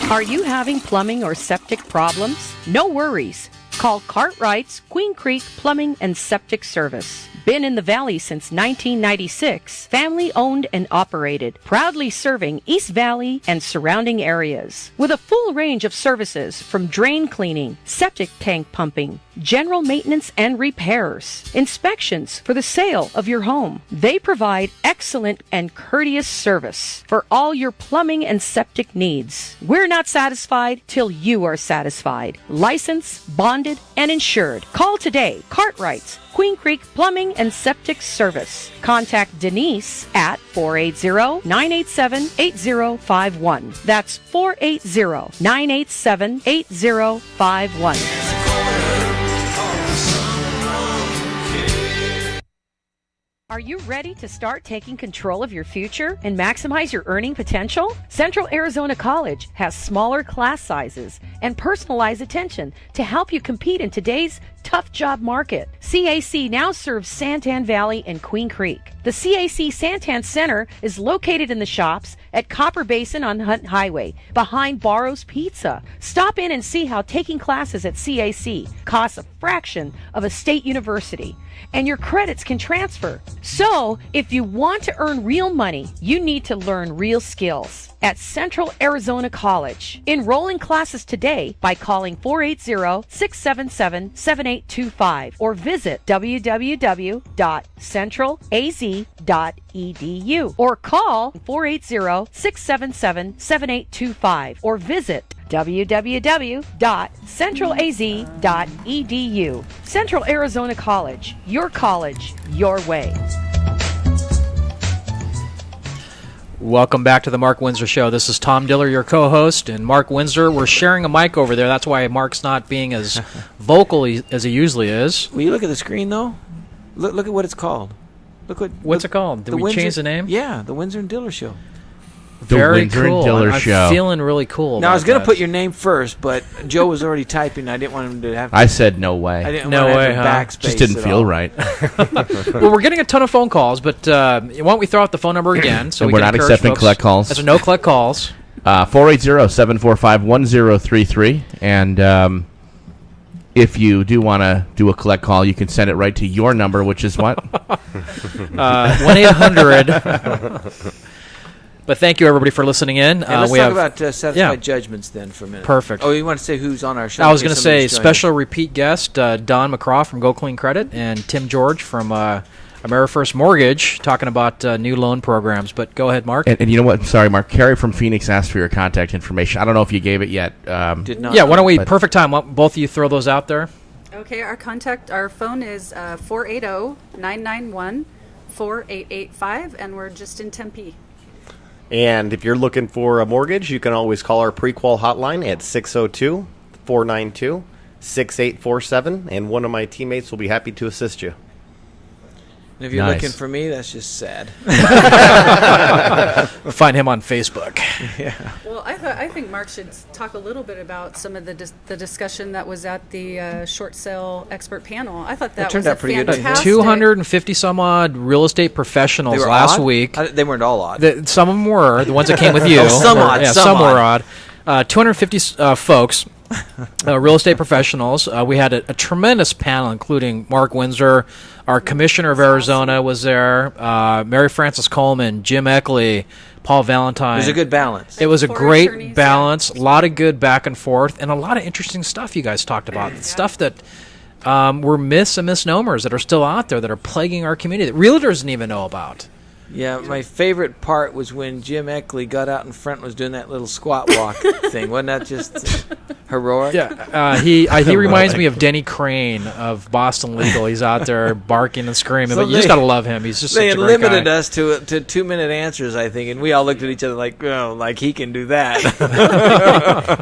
Are you having plumbing or septic problems? No worries. Call Cartwright's Queen Creek Plumbing and Septic Service. Been in the Valley since 1996. Family owned and operated. Proudly serving East Valley and surrounding areas. With a full range of services from drain cleaning, septic tank pumping, general maintenance and repairs, inspections for the sale of your home. They provide excellent and courteous service for all your plumbing and septic needs. We're not satisfied till you are satisfied. Licensed, bonded, and insured. Call today. Cartwright's Queen Creek Plumbing and Septic Service. Contact Denise at 480-987-8051. That's 480-987-8051. Are you ready to start taking control of your future and maximize your earning potential? Central Arizona College has smaller class sizes and personalized attention to help you compete in today's tough job market. CAC now serves Santan Valley and Queen Creek. The CAC Santan Center is located in the shops at Copper Basin on Hunt Highway, behind Barrow's Pizza. Stop in and see how taking classes at CAC costs a fraction of a state university, and your credits can transfer. So, if you want to earn real money, you need to learn real skills at Central Arizona College. Enroll in classes today by calling 480-677-7825 or visit www.centralaz.edu or call 480-677-7825 or visit www.centralaz.edu. Central Arizona College, your college, your way. Welcome back to the Mark Winsor Show. This is Tom Diller, your co-host, and Mark Winsor. We're sharing a mic over there. That's why Mark's not being as vocal as he usually is. Will you look at the screen, though? Look at what it's called. What's it called? Did we change the name? Yeah, the Winsor and Diller Show. Very Winsor cool. and Diller I'm Show. feeling really cool. Now, I was going to put your name first, but Joe was already typing. I didn't want him to have to. I said no way. I didn't No want to way, have huh? to backspace. Just didn't at feel all. right. Well, we're getting a ton of phone calls, but why don't we throw out the phone number again? So And we we're can not encourage accepting folks. collect calls. That's no collect calls. 480-745-1033. And if you do want to do a collect call, you can send it right to your number, which is what? 1-800. But thank you, everybody, for listening in. And let's we talk have about satisfied judgments then for a minute. Perfect. Oh, you want to say who's on our show? I was in going case to say somebody's joining special repeat guest Don McCraw from Go Clean Credit and Tim George from AmeriFirst Mortgage talking about new loan programs. But go ahead, Mark. And you know what? Sorry, Mark. Carrie from Phoenix asked for your contact information. I don't know if you gave it yet. Did not. Yeah, why don't we, perfect time, why don't both of you throw those out there? Okay, our phone is 480-991-4885, and we're just in Tempe. And if you're looking for a mortgage, you can always call our pre-qual hotline at 602-492-6847, and one of my teammates will be happy to assist you. And if you're Nice. looking for me, that's just sad. Find him on Facebook. Well, I think Mark should talk a little bit about some of the discussion that was at the short sale expert panel. I thought that turned was out pretty good, didn't it? fantastic. 250 some odd real estate professionals They were last odd? week. They weren't all odd. Some of them were. The ones that came with you. Oh, some odd, Yeah, some some were odd. odd. 250 folks, real estate professionals. We had a tremendous panel, including Mark Winsor, our commissioner of Arizona was there, Mary Frances Coleman, Jim Eckley, Paul Valentine. It was a good balance. It was a Four great attorneys, balance, a lot of good back and forth, and a lot of interesting stuff you guys talked about. Stuff that were myths and misnomers that are still out there that are plaguing our community that realtors didn't even know about. Yeah, my favorite part was when Jim Eckley got out in front and was doing that little squat walk thing. Wasn't that just heroic? Yeah, he reminds me of Denny Crane of Boston Legal. He's out there barking and screaming, So but you just gotta love him. He's just They such had a great limited guy. us to 2-minute answers, I think, and we all looked at each other like, oh, like he can do that.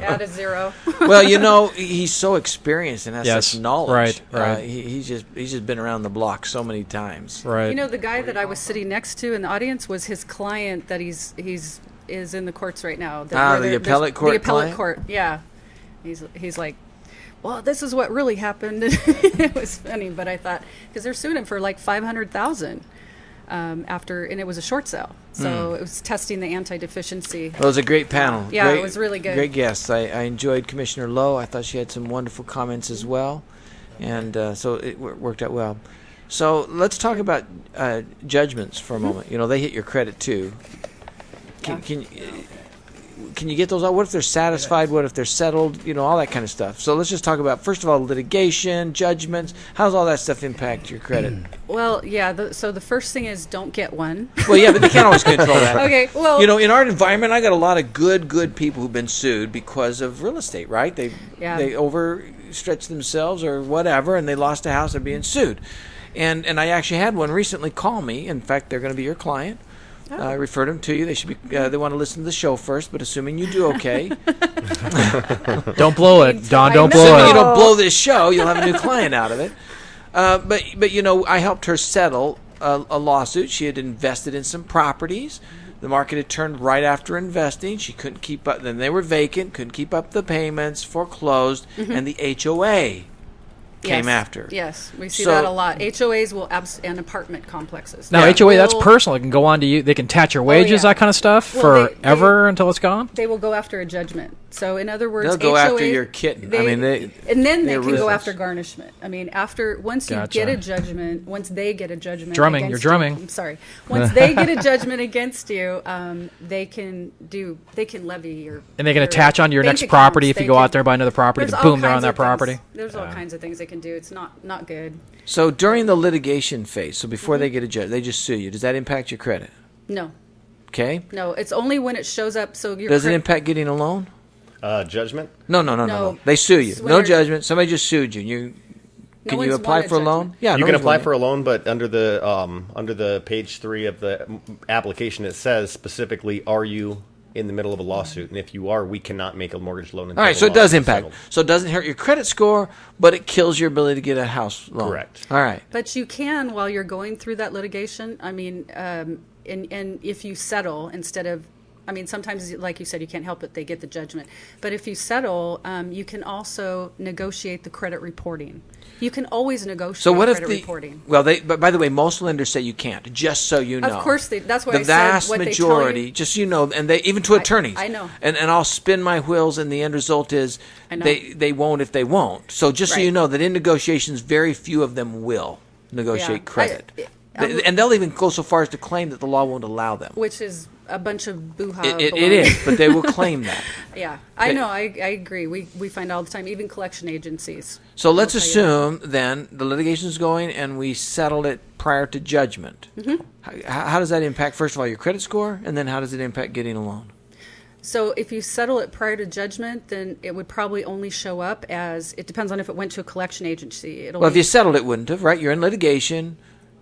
Add a zero. Well, you know, he's so experienced and has Yes, such knowledge. right. He's just been around the block so many times. Right. You know, the guy that I was sitting next to in the audience was his client that is in the courts right now. Where the appellate court The appellate client? court, yeah. He's like, well, this is what really happened. It was funny, but I thought, because they're suing him for like $500,000 after, and it was a short sale. So it was testing the anti-deficiency. It was a great panel. Yeah, Great- it was really good. Great guests. I enjoyed Commissioner Lowe. I thought she had some wonderful comments as well, and so it worked out well. So let's talk about judgments for a moment. You know, they hit your credit too. Can you get those out? What if they're satisfied? What if they're settled? You know, all that kind of stuff. So let's just talk about, first of all, litigation, judgments. How does all that stuff impact your credit? Well, yeah. So the first thing is don't get one. Well, yeah, but they can't always control that. Okay, well, You know, in our environment, I got a lot of good people who've been sued because of real estate, right? They overstretched themselves or whatever, and they lost a house. They're being sued. And I actually had one recently call me. In fact, they're going to be your client. I referred them to you. They should be. They want to listen to the show first, but assuming you do okay, Don't blow it, Don. Don't assuming blow you it. don't blow this show, you'll have a new client out of it. But you know, I helped her settle a lawsuit. She had invested in some properties. The market had turned right after investing. She couldn't keep up. Then they were vacant, couldn't keep up the payments, foreclosed, and the HOA came after. Yes, we see that a lot. HOAs will and apartment complexes. Now, HOA, that's personal. It can go on to you. They can attach your wages, that kind of stuff, forever until it's gone? They will go after a judgment. So, in other words, they'll go after your kitten. And then they can go after garnishment. I mean, once you get a judgment, once they get a judgment drumming, you're drumming. I'm sorry. Once they get a judgment against you, they can levy your... And they can attach onto your next property if you go out there and buy another property. Boom, they're on that property. There's all kinds of things they can do. It's not good. So during the litigation phase, so before they get a judge, they just sue you. Does that impact your credit? No. Okay. No, it's only when it shows up. So does it impact getting a loan? Judgment? No. They sue you. No judgment. Somebody just sued you. Can you apply for a loan? Yeah, you can apply for a loan, but under the page 3 of the application, it says specifically, are you in the middle of a lawsuit? And if you are, we cannot make a mortgage loan. All right, so it does impact. So it doesn't hurt your credit score, but it kills your ability to get a house loan. Correct. All right. But you can, while you're going through that litigation, I mean, and if you settle instead of, I mean, sometimes, like you said, you can't help it, they get the judgment. But if you settle, you can also negotiate the credit reporting. You can always negotiate credit reporting. Well, but by the way, most lenders say you can't, just so you know. Of course, that's why the vast majority, just so you know, and they even to attorneys. I know. And I'll spin my wheels, and the end result is they won't if they won't. So just so you know that in negotiations, very few of them will negotiate credit. And they'll even go so far as to claim that the law won't allow them. Which is a bunch of boo-ha. It is, but they will claim that. Yeah, I know. I agree. We find all the time, even collection agencies. So let's assume then the litigation is going and we settled it prior to judgment. Mm-hmm. How does that impact, first of all, your credit score, and then how does it impact getting a loan? So if you settle it prior to judgment, then it would probably only show up as, it depends on if it went to a collection agency. If you settled, it wouldn't have, right? You're in litigation.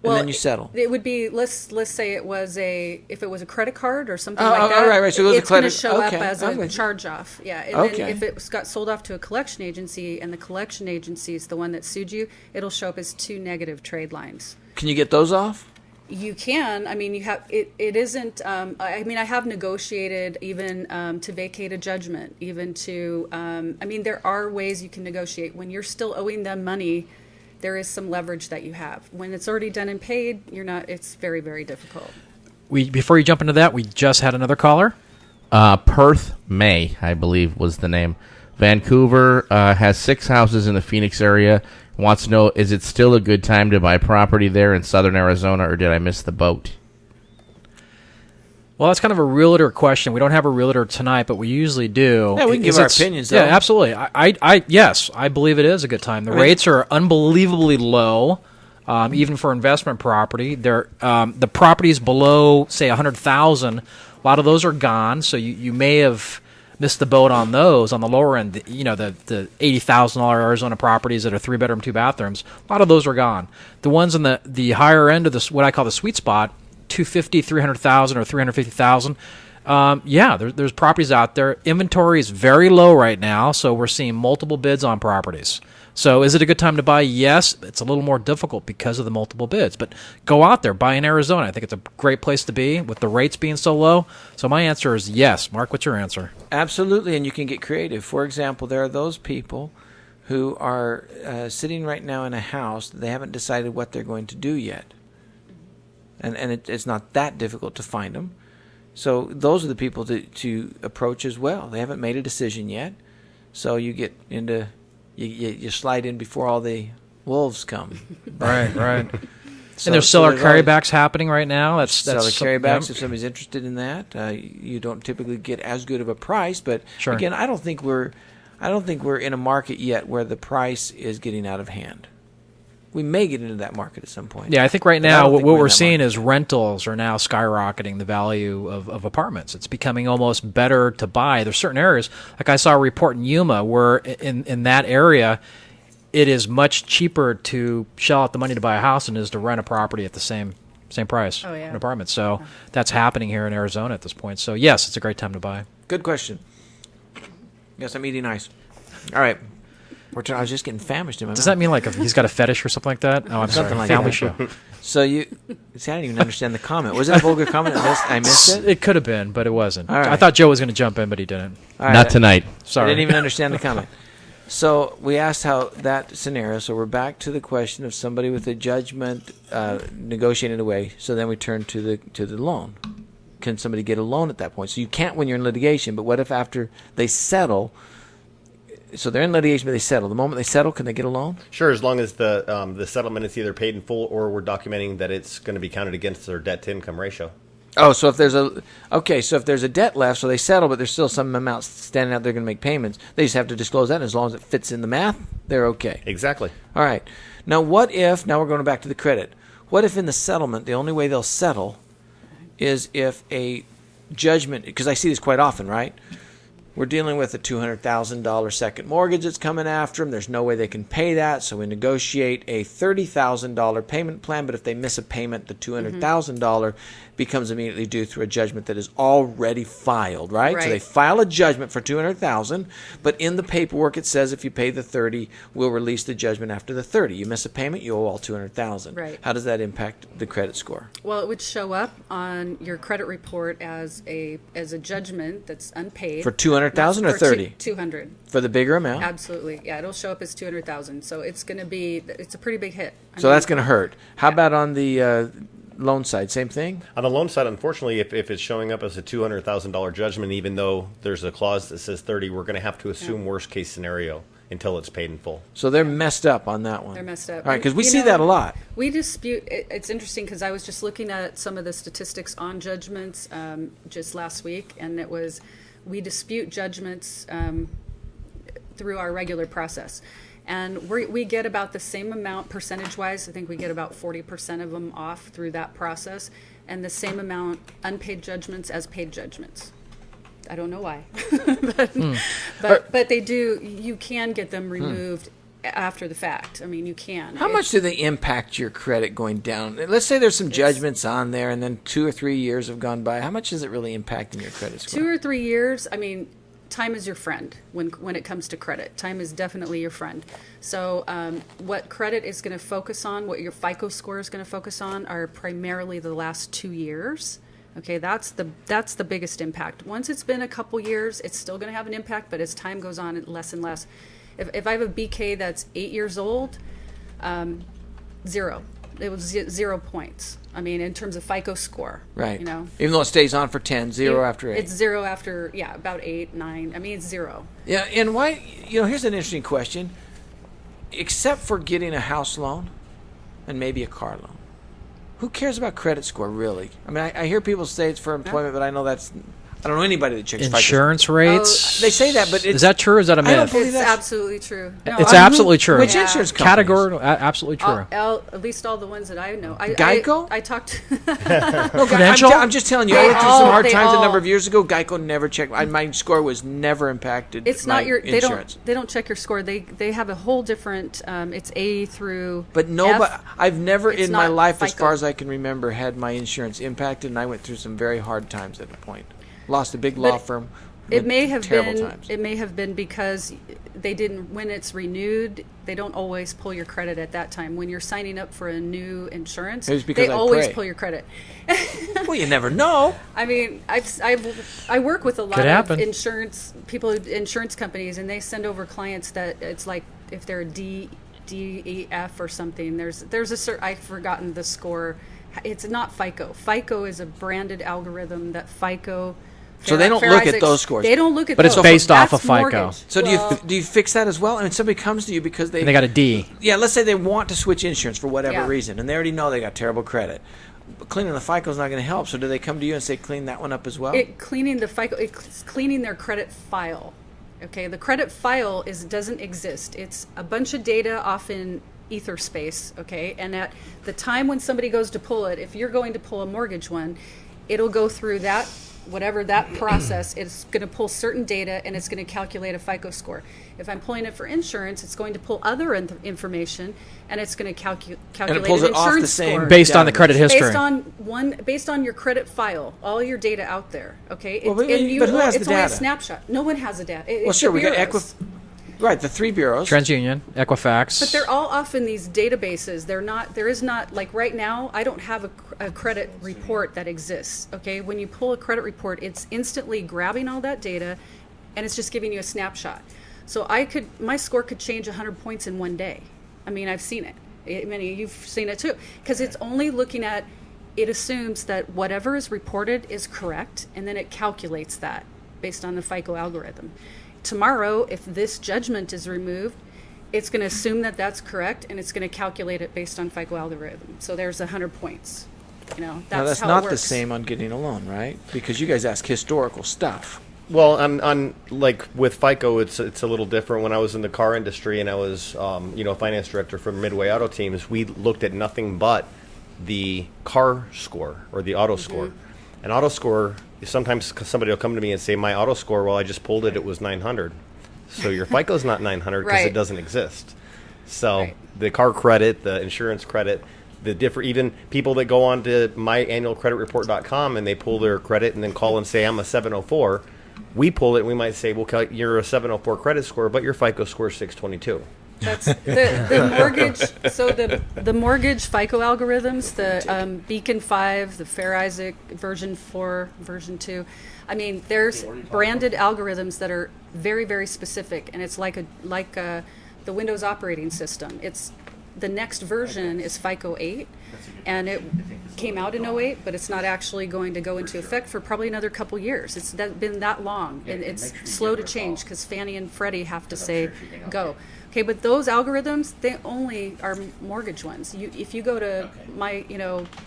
And then you settle. It would be, let's say it was if it was a credit card or something like that. Right. So it's going to show up as a charge-off. Yeah. And then if it got sold off to a collection agency and the collection agency is the one that sued you, it'll show up as 2 negative trade lines. Can you get those off? You can. I mean, you have. It isn't. I mean, I have negotiated even to vacate a judgment, even to. I mean, there are ways you can negotiate when you're still owing them money. There is some leverage that you have. When it's already done and paid, you're not. It's very, very difficult. Before you jump into that, we just had another caller. Perth May, I believe, was the name. Vancouver has 6 houses in the Phoenix area. Wants to know, is it still a good time to buy property there in southern Arizona, or did I miss the boat? Well, that's kind of a realtor question. We don't have a realtor tonight, but we usually do. Yeah, we can give our opinions, though. Yeah, absolutely. Yes, I believe it is a good time. The rates are unbelievably low, even for investment property. The properties below, say, $100,000, a lot of those are gone, so you may have missed the boat on those. On the lower end, the $80,000 Arizona properties that are 3-bedroom, 2 bathrooms, a lot of those are gone. The ones in the higher end of what I call the sweet spot, $250,000, $300,000, or $350,000. There's properties out there. Inventory is very low right now, so we're seeing multiple bids on properties. So is it a good time to buy? Yes. It's a little more difficult because of the multiple bids, but go out there, buy in Arizona. I think it's a great place to be with the rates being so low. So my answer is yes. Mark, what's your answer? Absolutely, and you can get creative. For example, there are those people who are sitting right now in a house that they haven't decided what they're going to do yet. And it's not that difficult to find them. So those are the people to approach as well. They haven't made a decision yet. So you get into, you slide in before all the wolves come. Right. So, and there's seller carrybacks happening right now. That's seller carrybacks. If somebody's interested in that, you don't typically get as good of a price. But again, I don't think we're in a market yet where the price is getting out of hand. We may get into that market at some point. Yeah, I think right now what we're seeing is rentals are now skyrocketing the value of apartments. It's becoming almost better to buy. There's certain areas, like I saw a report in Yuma, where in that area, it is much cheaper to shell out the money to buy a house than it is to rent a property at the same price, an apartment. So that's happening here in Arizona at this point. So yes, it's a great time to buy. Good question. Yes, I'm eating ice. All right. I was just getting famished in my Does mouth. that mean like he's got a fetish or something like that? Oh, I'm Something sorry. like Family that. show. So you see, I didn't even understand the comment. Was it a vulgar comment? I missed it. It could have been, but it wasn't. All right. I thought Joe was going to jump in, but he didn't. All right, Not tonight. I Sorry. didn't even understand the comment. So we asked how that scenario. So we're back to the question of somebody with a judgment negotiated away. So then we turn to the loan. Can somebody get a loan at that point? So you can't when you're in litigation. But what if after they settle? So they're in litigation, but they settle. The moment they settle, can they get a loan? Sure, as long as the settlement is either paid in full or we're documenting that it's going to be counted against their debt to income ratio. Oh, so if there's a debt left, so they settle, but there's still some amount standing out they're going to make payments. They just have to disclose that, and as long as it fits in the math, they're okay. Exactly. All right. Now, what if? Now we're going back to the credit. What if in the settlement the only way they'll settle is if a judgment? Because I see this quite often, right? We're dealing with a $200,000 second mortgage that's coming after them. There's no way they can pay that, so we negotiate a $30,000 payment plan. But if they miss a payment, the $200,000 becomes immediately due through a judgment that is already filed, right? So they file a judgment for $200,000, but in the paperwork it says if you pay the $30,000, we'll release the judgment after the $30,000. You miss a payment, you owe all $200,000. Right. How does that impact the credit score? Well, it would show up on your credit report as a judgment that's unpaid For $200,000 or $30,000? 200. For the bigger amount? Absolutely, yeah. It'll show up as 200,000. So it's going to be. It's a pretty big hit. So that's going to hurt. How about on the loan side? Same thing? On the loan side, unfortunately, if it's showing up as a $200,000 judgment, even though there's a clause that says 30, we're going to have to assume worst case scenario until it's paid in full. So they're messed up on that one. They're messed up. All right, because we You see know, that a lot. We dispute. It's interesting because I was just looking at some of the statistics on judgments just last week, and it was we dispute judgments through our regular process. And we get about the same amount percentage-wise. I think we get about 40% of them off through that process, and the same amount unpaid judgments as paid judgments. I don't know why, but they do. You can get them removed after the fact. I mean, you can. How much do they impact your credit going down? Let's say there's some judgments on there, and then 2 or 3 years have gone by. How much is it really impacting your credit score? 2 or 3 years. I mean, time is your friend when it comes to credit. Time is definitely your friend. So what credit is going to focus on, what your FICO score is going to focus on, are primarily the last 2 years. Okay, that's the biggest impact. Once it's been a couple years, it's still going to have an impact, but as time goes on, less and less. If I have a BK that's 8 years old, 0. It was 0 points. I mean, in terms of FICO score, Right. You know, Even though it stays on for 10, 0 after 8. It's 0 after about 8, 9. I mean, it's 0. Yeah, and why? Here's an interesting question. Except for getting a house loan and maybe a car loan, who cares about credit score, really? I mean, I hear people say it's for employment, but I don't know anybody that checks Insurance rates. They say that, but is that true or is that a myth? I don't believe It's that's absolutely true. No, It's I- absolutely true. Which insurance companies? Category, absolutely true. at least all the ones that I know. Geico? I talked. No, Prudential? I'm just telling you, I They went through some all- hard they times a all- number of years ago. Geico never checked. My score was never impacted. It's by not your. They insurance. don't check your score. They have a whole different. It's A through. But nobody, F. I've never It's in my not life, as FICO. far as I can remember, had my insurance impacted, and I went through some very hard times at the point. Lost a big law But firm. It went may have terrible been. times. It may have been because they didn't. When it's renewed, they don't always pull your credit at that time. When you're signing up for a new insurance, It was because they I always pray. pull your credit. Well, you never know. I mean, I work with a lot Could of happen. insurance companies, and they send over clients that it's like if they're D, E, F or something. There's a certain. I've forgotten the score. It's not FICO. FICO is a branded algorithm that FICO. So they don't look at those scores. They don't look at But it's those. based off That's of FICO. mortgage. So Well, do you fix that as well? I mean, somebody comes to you because And they got a D. Yeah, let's say they want to switch insurance for whatever Yeah. reason, and they already know they got terrible credit. But cleaning the FICO is not going to help. So do they come to you and say, clean that one up as well? cleaning the FICO, it's cleaning their credit file. Okay, the credit file doesn't exist. It's a bunch of data off in ether space. Okay, and at the time when somebody goes to pull it, if you're going to pull a mortgage one, it'll go through that. Whatever that process, it's going to pull certain data and it's going to calculate a FICO score. If I'm pulling it for insurance, it's going to pull other information and it's going to calculate pulls an it off the insurance same score. Based on the database. credit history. Based on your credit file, all your data out there. Okay, Well, but who has it's the only a data? snapshot. No one has a data. Well, sure, we got Right, the 3 bureaus. TransUnion, Equifax. But they're all off in these databases. There is not, like right now, I don't have a credit report that exists, okay? When you pull a credit report, it's instantly grabbing all that data, and it's just giving you a snapshot. So my score could change 100 points in one day. I mean, I've seen it. Many of you've seen it too. Because it's only looking at, it assumes that whatever is reported is correct, and then it calculates that based on the FICO algorithm. Tomorrow, if this judgment is removed, it's going to assume that that's correct, and it's going to calculate it based on FICO algorithm. So there's 100 points. That's now, that's how not it works. the same on getting a loan, right? Because you guys ask historical stuff. Well, on like with FICO, it's a little different. When I was in the car industry and I was finance director for Midway Auto Teams, we looked at nothing but the car score or the auto score. An auto score, sometimes somebody will come to me and say, my auto score, well, I just pulled it, it was 900. So your FICO's not 900 because it doesn't exist. So the car credit, the insurance credit, the different, even people that go on to myannualcreditreport.com and they pull their credit and then call and say, I'm a 704. We pull it and we might say, well, you're a 704 credit score, but your FICO score is 622. That's the mortgage. So the mortgage FICO algorithms, the Beacon 5, the Fair Isaac version 4, version 2. I mean, there's branded algorithms that are very, very specific, and it's like the Windows operating system. It's the next version is FICO 8, and it came out in 08, but it's not actually going to go into effect for probably another couple years. It's been that long, and it's slow to change because Fannie and Freddie have to say go. Okay, but those algorithms, they only are mortgage ones. If you go to my,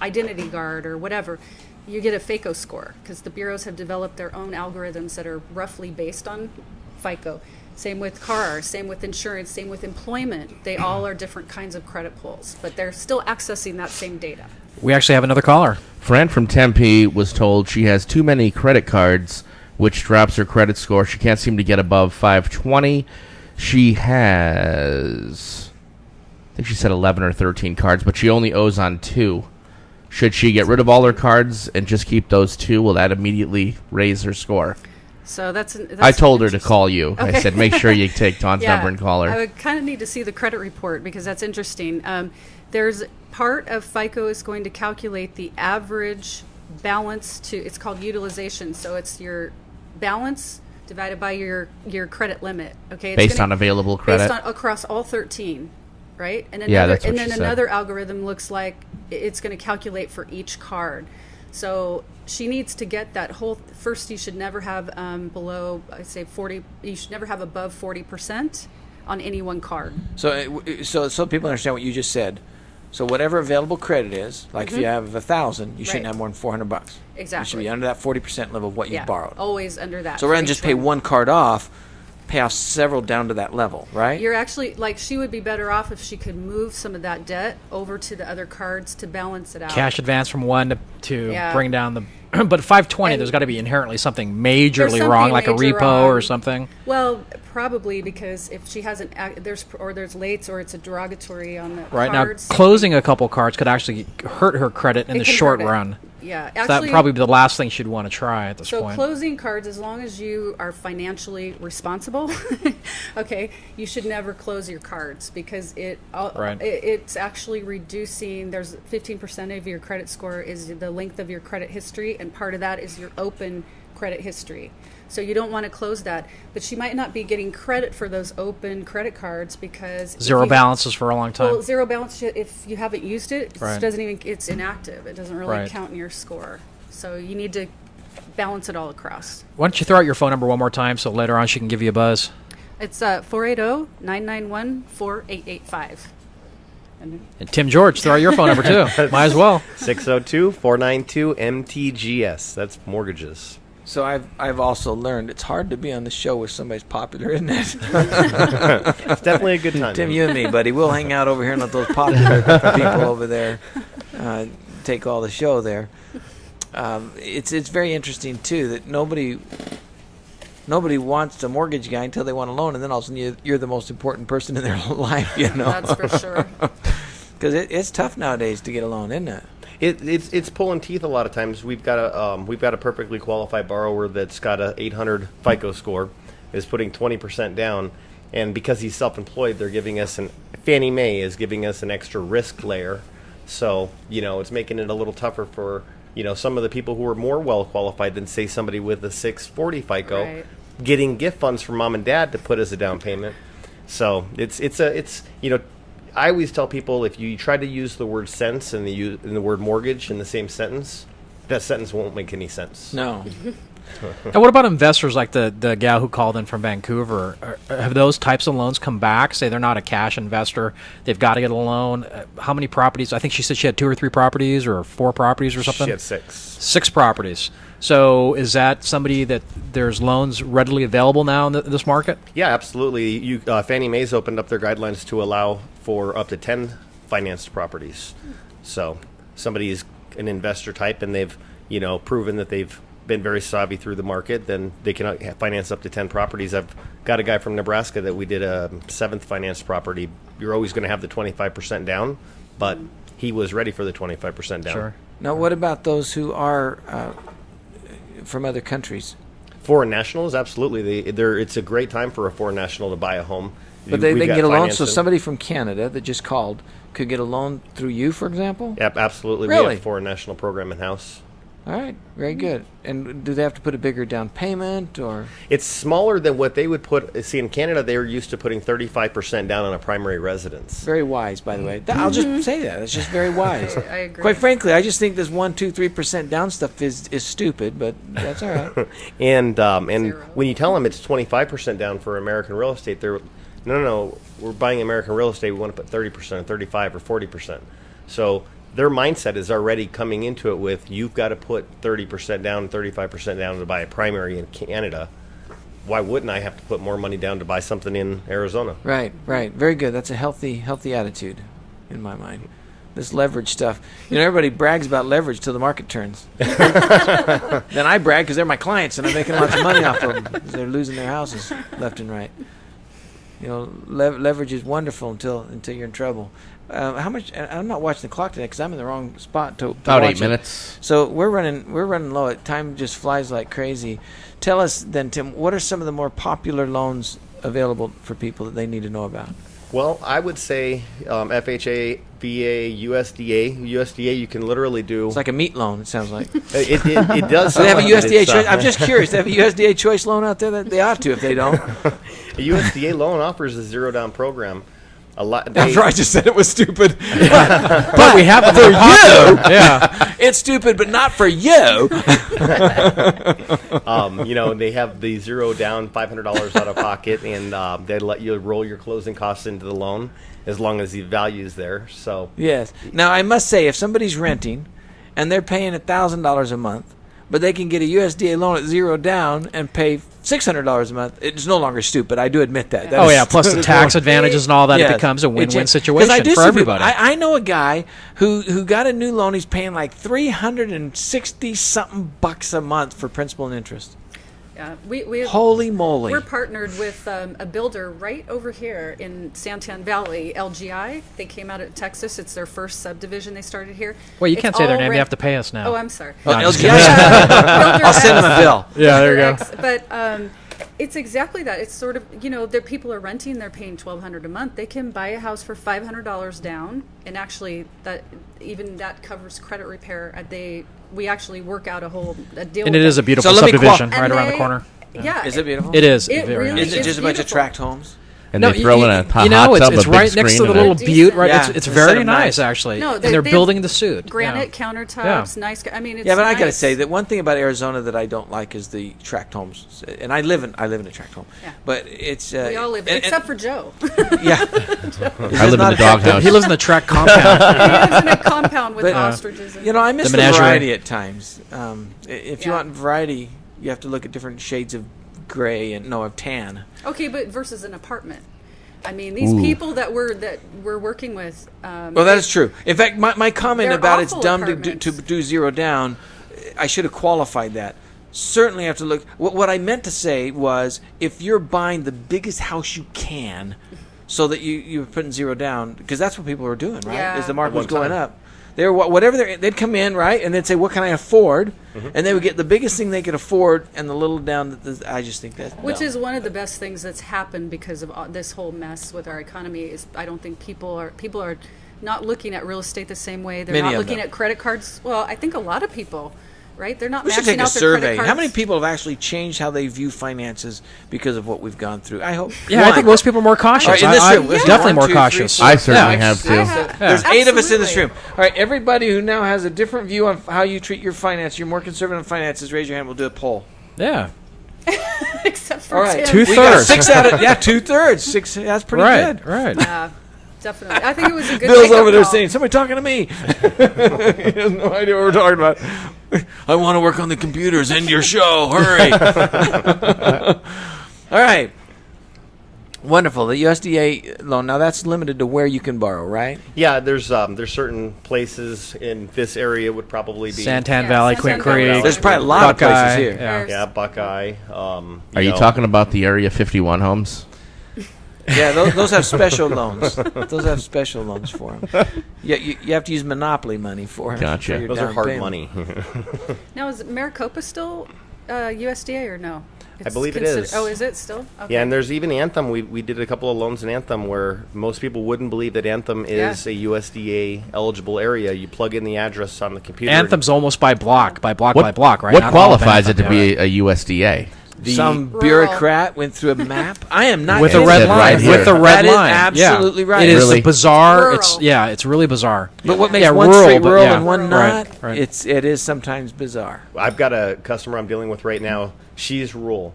Identity Guard or whatever, you get a FICO score because the bureaus have developed their own algorithms that are roughly based on FICO. Same with car, same with insurance, same with employment. They all are different kinds of credit pulls, but they're still accessing that same data. We actually have another caller. Fran from Tempe was told she has too many credit cards, which drops her credit score. She can't seem to get above 520. She has, I think she said 11 or 13 cards, but she only owes on 2. Should she get rid of all her cards and just keep those 2? Will that immediately raise her score? So that's I told her to call you. Okay. I said, make sure you take Dawn's number and call her. I would kind of need to see the credit report because that's interesting. There's part of FICO is going to calculate the average balance it's called utilization. So it's your balance divided by your credit limit. Okay, it's based on available credit? Based on across all 13, right? And that's what she said. Another algorithm looks like it's going to calculate for each card. So she needs to get that whole. First, you should never have below, I say 40. You should never have above 40% on any one card. So people understand what you just said. So whatever available credit is, like if you have 1,000, you shouldn't have more than $400. Exactly. You should be under that 40% level of what you borrowed. Always under that. So rather than just pay one card off, pay off several down to that level, right? You're actually, she would be better off if she could move some of that debt over to the other cards to balance it out. Cash advance from one to bring down the... But 520, there's got to be inherently something majorly wrong, like a repo or something. Well, probably because if she hasn't... There's lates or it's a derogatory on the right cards. Now, closing a couple cards could actually hurt her credit in the short run. Yeah, actually, so that would probably be the last thing she'd want to try at this point. So closing cards, as long as you are financially responsible, okay, you should never close your cards because it's actually reducing. There's 15% of your credit score is the length of your credit history, and part of that is your open credit history. So you don't want to close that. But she might not be getting credit for those open credit cards because... Zero balances for a long time. Well, zero balance, if you haven't used it, it's inactive. It doesn't really count in your score. So you need to balance it all across. Why don't you throw out your phone number one more time so later on she can give you a buzz? It's 480-991-4885. And Tim George, throw out your phone number too. Might as well. 602-492-MTGS. That's mortgages. So I've also learned it's hard to be on the show with somebody's popular, isn't it? It's definitely a good time. Tim, you and me, buddy, we'll hang out over here and let those popular people over there take all the show there. It's very interesting too that nobody wants a mortgage guy until they want a loan, and then all of a sudden you're the most important person in their life. That's for sure. Because it's tough nowadays to get a loan, isn't it? It's pulling teeth a lot of times. We've got a perfectly qualified borrower that's got a 800 FICO score, is putting 20% down, And because he's self-employed, they're giving us Fannie Mae is giving us an extra risk layer. So, it's making it a little tougher for, some of the people who are more well-qualified than, say, somebody with a 640 FICO, Right. getting gift funds from mom and dad to put as a down payment. So it's I always tell people, if you try to use the word sense and the word mortgage in the same sentence, that sentence won't make any sense. No. And what about investors like the gal who called in from Vancouver? Have those types of loans come back? Say they're not a cash investor. They've got to get a loan. How many properties? I think she said she had 2 or 3 properties or 4 properties or something. She had 6. 6 properties. So is that somebody that there's loans readily available now in this market? Yeah, absolutely. Fannie Mae's opened up their guidelines to allow for up to 10 financed properties. So somebody is an investor type and they've, proven that they've been very savvy through the market, then they can finance up to 10 properties. I've got a guy from Nebraska that we did a 7th financed property. You're always going to have the 25% down, but he was ready for the 25% down. Sure. Now, what about those who are from other countries? Foreign nationals, absolutely. It's a great time for a foreign national to buy a home. But they can get a loan, so financing. somebody from Canada that just called could get a loan through you, for example? Yep, absolutely. Really? We have a foreign national program in-house. All right, very good. And do they have to put a bigger down payment, or? It's smaller than what they would put. See, in Canada, they were used to putting 35% down on a primary residence. Very wise, by the way. I'll just say that. It's just very wise. I agree. Quite frankly, I just think this 1, 2, 3% down stuff is stupid, but that's all right. And Zero. when you tell them it's 25% down for American real estate, they're no, we're buying American real estate. We want to put 30%, or 35, or 40%. So their mindset is already coming into it with, you've got to put 30% down, 35% down to buy a primary in Canada. Why wouldn't I have to put more money down to buy something in Arizona? Right. Very good. That's a healthy attitude in my mind. This leverage stuff. Everybody brags about leverage till the market turns. Then I brag because they're my clients and I'm making lots of money off of them because they're losing their houses left and right. Leverage is wonderful until you're in trouble. How much? I'm not watching the clock today because I'm in the wrong spot to About watch 8 minutes. So we're running low. Time just flies like crazy. Tell us then, Tim, what are some of the more popular loans available for people that they need to know about? Well, I would say FHA, VA, USDA. USDA, you can literally do. It's like a meat loan. It sounds like. It does. Do they have a sound like USDA it's, choice? I'm just curious. Do they have a USDA choice loan out there? That they ought to if they don't. A USDA loan offers a zero down program. A lot. After I just said it was stupid. But we have for you. Yeah. It's stupid, but not for you. They have the zero down, $500 out of pocket, and they let you roll your closing costs into the loan as long as the value is there. So Yes. Now, I must say, if somebody's renting and they're paying $1,000 a month, but they can get a USDA loan at zero down and pay $600 a month, it's no longer stupid. I do admit that. Oh, yeah. Plus the tax advantages and all that. Yes. It becomes a win-win 'Cause I do situation see for everybody. people- I know a guy who got a new loan. He's paying like $360-something bucks a month for principal and interest. Yeah, we Holy moly. We're partnered with a builder right over here in Santan Valley, LGI. They came out of Texas. It's their first subdivision they started here. Well, you It's can't say their all name. They rent- have to pay us now. Oh, I'm sorry. Oh, No, I'm just LGI? kidding. I'll send them a bill. Yeah, there you go. But it's exactly that. It's sort of, the people are renting, they're paying $1,200 a month. They can buy a house for $500 down, and actually that covers credit repair. We actually work out a deal. And with it is them. a beautiful So let me subdivision And right around the they- corner. Yeah. Is it beautiful? It is. It very really nice. Is it It's just a bunch of beautiful. tract homes? And they throw in a hot tub, it's a right big next to screen, the and little a- butte, right? Yeah. It's Set very them nice, nice. actually. No, And they're they building have the suit. Granite Yeah. countertops, nice. I mean, it's Yeah, but I got to nice. say that one thing about Arizona that I don't like is the tract homes. And I live in a tract home. Yeah. But it's We all live, and- except for Joe. yeah. I live in the doghouse. He lives in the track compound. He lives in a compound with But, ostriches. And I miss The the menagerie. variety at times. If you Yeah. want variety, you have to look at different shades of gray and of tan. okay, but versus an apartment. I mean, these people that we're working with. Well, that is true. In fact, my comment They're about it's awful dumb to apartments. do zero down, I should have qualified that. Certainly have to look. What I meant to say was, if you're buying the biggest house you can, so that you're putting zero down, because that's what people are doing, right? Yeah. As the market was At one going time. up, They were whatever they'd come in, right, and they'd say, "What can I afford?" And they would get the biggest thing they could afford, and the little down. I just think that's Which dumb. is one of the best things that's happened because of this whole mess with our economy. Is I don't think people are not looking at real estate the same way. They're Many not of looking them. at credit cards. Well, I think a lot of people, right? They're not We should maxing take a out their survey. credit cards. How many people have actually changed how they view finances because of what we've gone through? I hope. Yeah, I think most people are more cautious. All right, in this room, I'm yeah. definitely 1, more 2, 3, cautious. 4, I certainly five, have six, too. seven. There's 8 of us in this Absolutely. room. All right, everybody who now has a different view on how you treat your finance, you're more conservative on finances, raise your hand. We'll do a poll. Yeah. Except for All right, Tim. we got 2/3. 6 out of 2/3. 6. That's pretty Right. good. Right. Yeah, definitely. I think it was a good. Bill's wake-up over there call. saying, "Somebody talking to me." He has no idea what we're talking about. I want to work on the computers. End your show. Hurry. All right. Wonderful. The USDA loan. Now that's limited to where you can borrow, right? Yeah, there's certain places in this area would probably be Santan Yeah, Valley, Santan Queen Valley. Creek. There's probably a lot of places Buckeye, here. Yeah. yeah, Buckeye. Are you talking about the Area 51 homes? Yeah, those have special loans. Those have special loans for them. You have to use monopoly money for them. Gotcha. for your Those are down hard payment. money. Now, is Maricopa still USDA or no? I believe it considered- is. Oh, is it still? Okay. Yeah, and there's even Anthem. We did a couple of loans in Anthem where most people wouldn't believe that Anthem is a USDA eligible area. You plug in the address on the computer. Anthem's almost by block, by block, What right? What Not all of qualifies it Anthem, to yeah. be a USDA? Some Rural. bureaucrat went through a map. I am not with a kidding. red Said line. right here. With the red That is line. absolutely yeah. right. It is Really? bizarre. Rural. It's really bizarre. But what makes Yeah, one rural, straight but rural yeah. and one Right, not? right. It is sometimes bizarre. I've got a customer I'm dealing with right now. She's rural.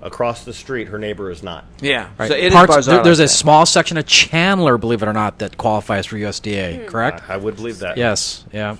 Across the street, her neighbor is not. Yeah. Right. So it is Parts, bizarre there's like a that. small section of Chandler, believe it or not, that qualifies for USDA. Correct? I would believe that. Yes. Yeah.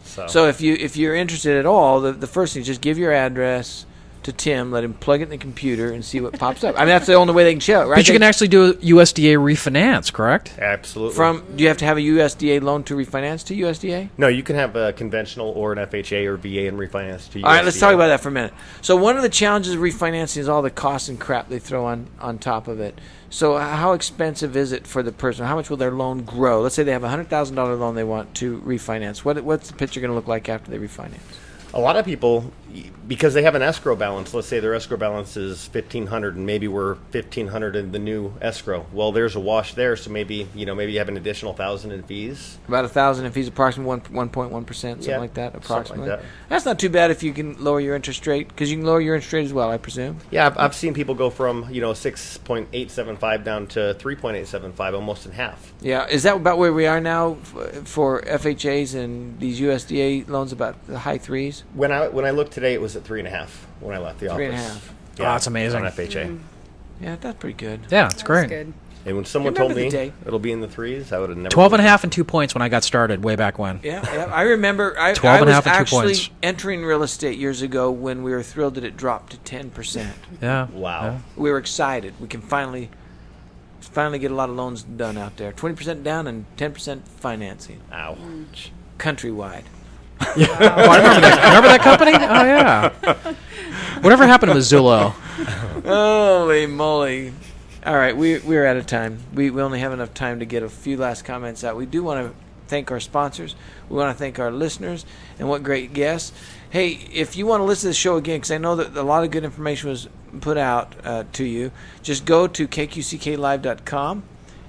So if you're interested at all, the first thing is just give your address to Tim, let him plug it in the computer and see what pops up. I mean, that's the only way they can show it, right? But you can actually do a USDA refinance, correct? Absolutely. do you have to have a USDA loan to refinance to USDA? No, you can have a conventional or an FHA or VA and refinance to USDA. All right, let's talk about that for a minute. So one of the challenges of refinancing is all the costs and crap they throw on top of it. So how expensive is it for the person? How much will their loan grow? Let's say they have a $100,000 loan they want to refinance. What's the picture going to look like after they refinance? A lot of people, because they have an escrow balance, let's say their escrow balance is $1,500 and maybe we're $1,500 in the new escrow. Well, there's a wash there, so maybe you have an additional $1,000 in fees. About $1,000 in fees, approximately 1.1%, something Yeah, like that, something approximately. like that. That's not too bad if you can lower your interest rate, because you can lower your interest rate as well, I presume. Yeah, I've seen people go from 6.875 down to 3.875, almost in half. Yeah, is that about where we are now for FHAs and these USDA loans, about the high threes? When I looked today, it was at 3.5 when I left the office. 3.5. Oh, that's amazing. On FHA. Yeah, that's pretty good. Yeah, it's That's great. good. And when someone Remember told me the day? it'll be in the threes, I would have never. 12 and a half and 2 points when I got started way back when. Yeah, I remember. I 12 and a was half and 2 actually points. entering real estate years ago when we were thrilled that it dropped to 10%. Yeah. Wow. Yeah. We were excited. We can finally get a lot of loans done out there. 20% down and 10% financing, Ouch. countrywide. Oh, I remember that. Remember that company? Oh, yeah. Whatever happened to Zillow? Holy moly. All right, we're out of time. We only have enough time to get a few last comments out. We do want to thank our sponsors. We want to thank our listeners, and what great guests. Hey, if you want to listen to the show again, because I know that a lot of good information was put out to you, just go to kqcklive.com,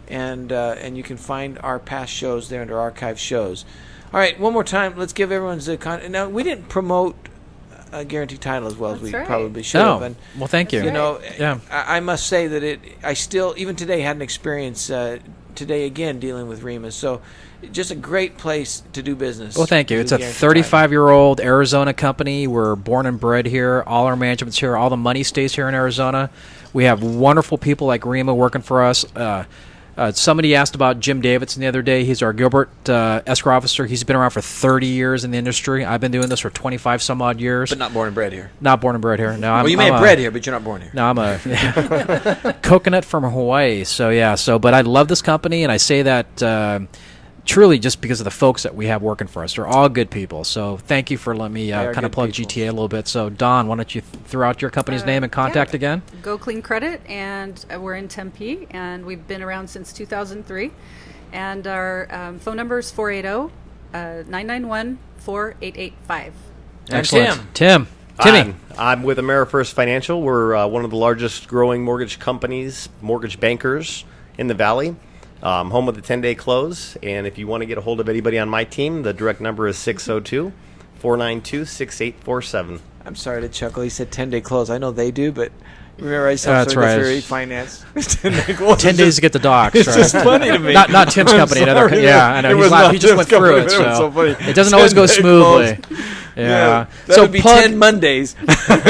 and you can find our past shows there under archive shows. All right, one more time. Let's give everyone's Now, we didn't promote a guaranteed title as well as That's we right. probably should have. No. And, Well, thank you. you know, Yeah. I must say that I still, even today, had an experience today again dealing with REMA. So just a great place to do business. Well, thank you. with It's a guaranteed title. 35-year-old Arizona company. We're born and bred here. All our management's here. All the money stays here in Arizona. We have wonderful people like Rima working for us. Somebody asked about Jim Davidson the other day. He's our Gilbert escrow officer. He's been around for 30 years in the industry. I've been doing this for 25-some-odd years. But not born and bred here. Not born and bred here. No, Well, you may have bred here, but you're not born here. No, I'm a coconut from Hawaii. So, yeah. But I love this company, and I say that truly just because of the folks that we have working for us. They're all good people. So thank you for letting me They are kind of good plug people. GTA a little bit. So, Don, why don't you throw out your company's name and contact yeah. again? Go Clean Credit, and we're in Tempe, and we've been around since 2003. And our phone number is 480-991-4885. Excellent. Timmy. I'm with AmeriFirst Financial. We're one of the largest growing mortgage companies, mortgage bankers in the Valley. Home of the 10-day close. And if you want to get a hold of anybody on my team, the direct number is 602-492-6847. I'm sorry to chuckle. He said 10-day close. I know they do, but remember I said That's right. Finance. 10 days to get the docs. It's just funny to me. Not Tim's company. Another, yeah, I know. He just went through it, so it doesn't always go smoothly. Yeah. That would be 10 Mondays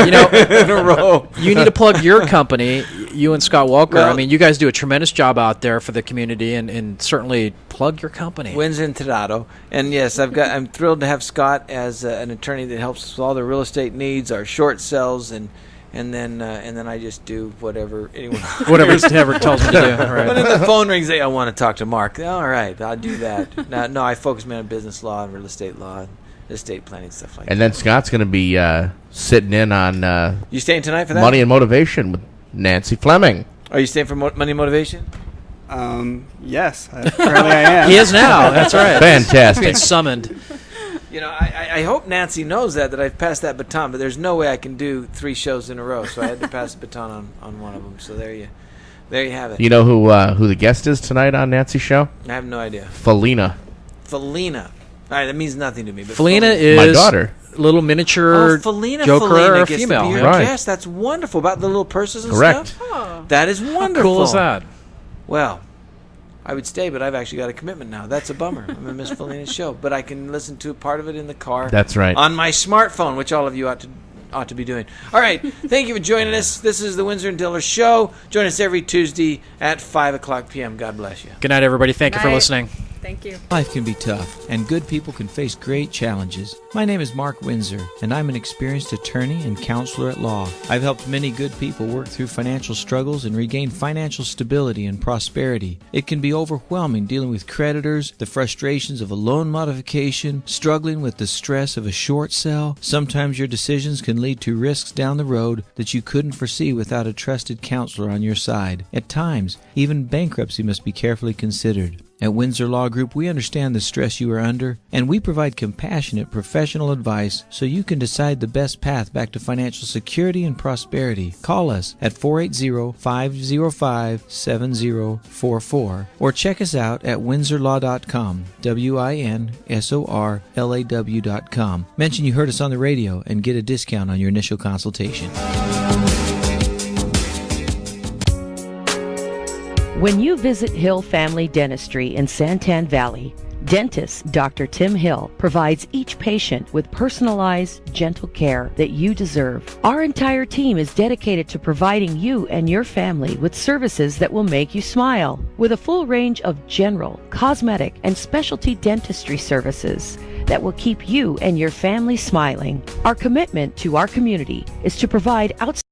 in a row. You need to plug your company, you and Scott Walker. Well, I mean, you guys do a tremendous job out there for the community, and certainly plug your company. Winsor and Diller. And yes, I'm thrilled to have Scott as an attorney that helps us with all the real estate needs, our short sells, and then I just do whatever anyone whatever tells me to do. Right. When the phone rings, I want to talk to Mark. All right, I'll do that. No, I focus on business law and real estate law and estate planning, stuff like that. And then Scott's going to be sitting in on you staying tonight for that? Money and Motivation with Nancy Fleming. Are you staying for Money and Motivation? Yes. Apparently I am. He is now. That's right. Fantastic. He's been summoned. You know, I hope Nancy knows that I've passed that baton, but there's no way I can do 3 shows in a row, so I had to pass the baton on one of them. So there you have it. You know who the guest is tonight on Nancy's show? I have no idea. Felina. All right, that means nothing to me. But Felina is my daughter. Little miniature Joker or gets female. To be Right. Yes, that's wonderful. About the little purses and Correct. stuff. Oh. That is wonderful. How cool is that? Well, I would stay, but I've actually got a commitment now. That's a bummer. I'm going to miss Felina's show, but I can listen to a part of it in the car. That's right. On my smartphone, which all of you ought to be doing. All right, thank you for joining us. This is the Winsor and Diller Show. Join us every Tuesday at 5:00 p.m. God bless you. Good night, everybody. Thank you for listening. Thank you. Life can be tough, and good people can face great challenges. My name is Mark Winsor, and I'm an experienced attorney and counselor at law. I've helped many good people work through financial struggles and regain financial stability and prosperity. It can be overwhelming dealing with creditors, the frustrations of a loan modification, struggling with the stress of a short sale. Sometimes your decisions can lead to risks down the road that you couldn't foresee without a trusted counselor on your side. At times, even bankruptcy must be carefully considered. At Winsor Law Group, we understand the stress you are under, and we provide compassionate professional advice so you can decide the best path back to financial security and prosperity. Call us at 480-505-7044 or check us out at windsorlaw.com, WINSORLAW.com. Mention you heard us on the radio and get a discount on your initial consultation. When you visit Hill Family Dentistry in Santan Valley, dentist Dr. Tim Hill provides each patient with personalized, gentle care that you deserve. Our entire team is dedicated to providing you and your family with services that will make you smile. With a full range of general, cosmetic, and specialty dentistry services that will keep you and your family smiling. Our commitment to our community is to provide outstanding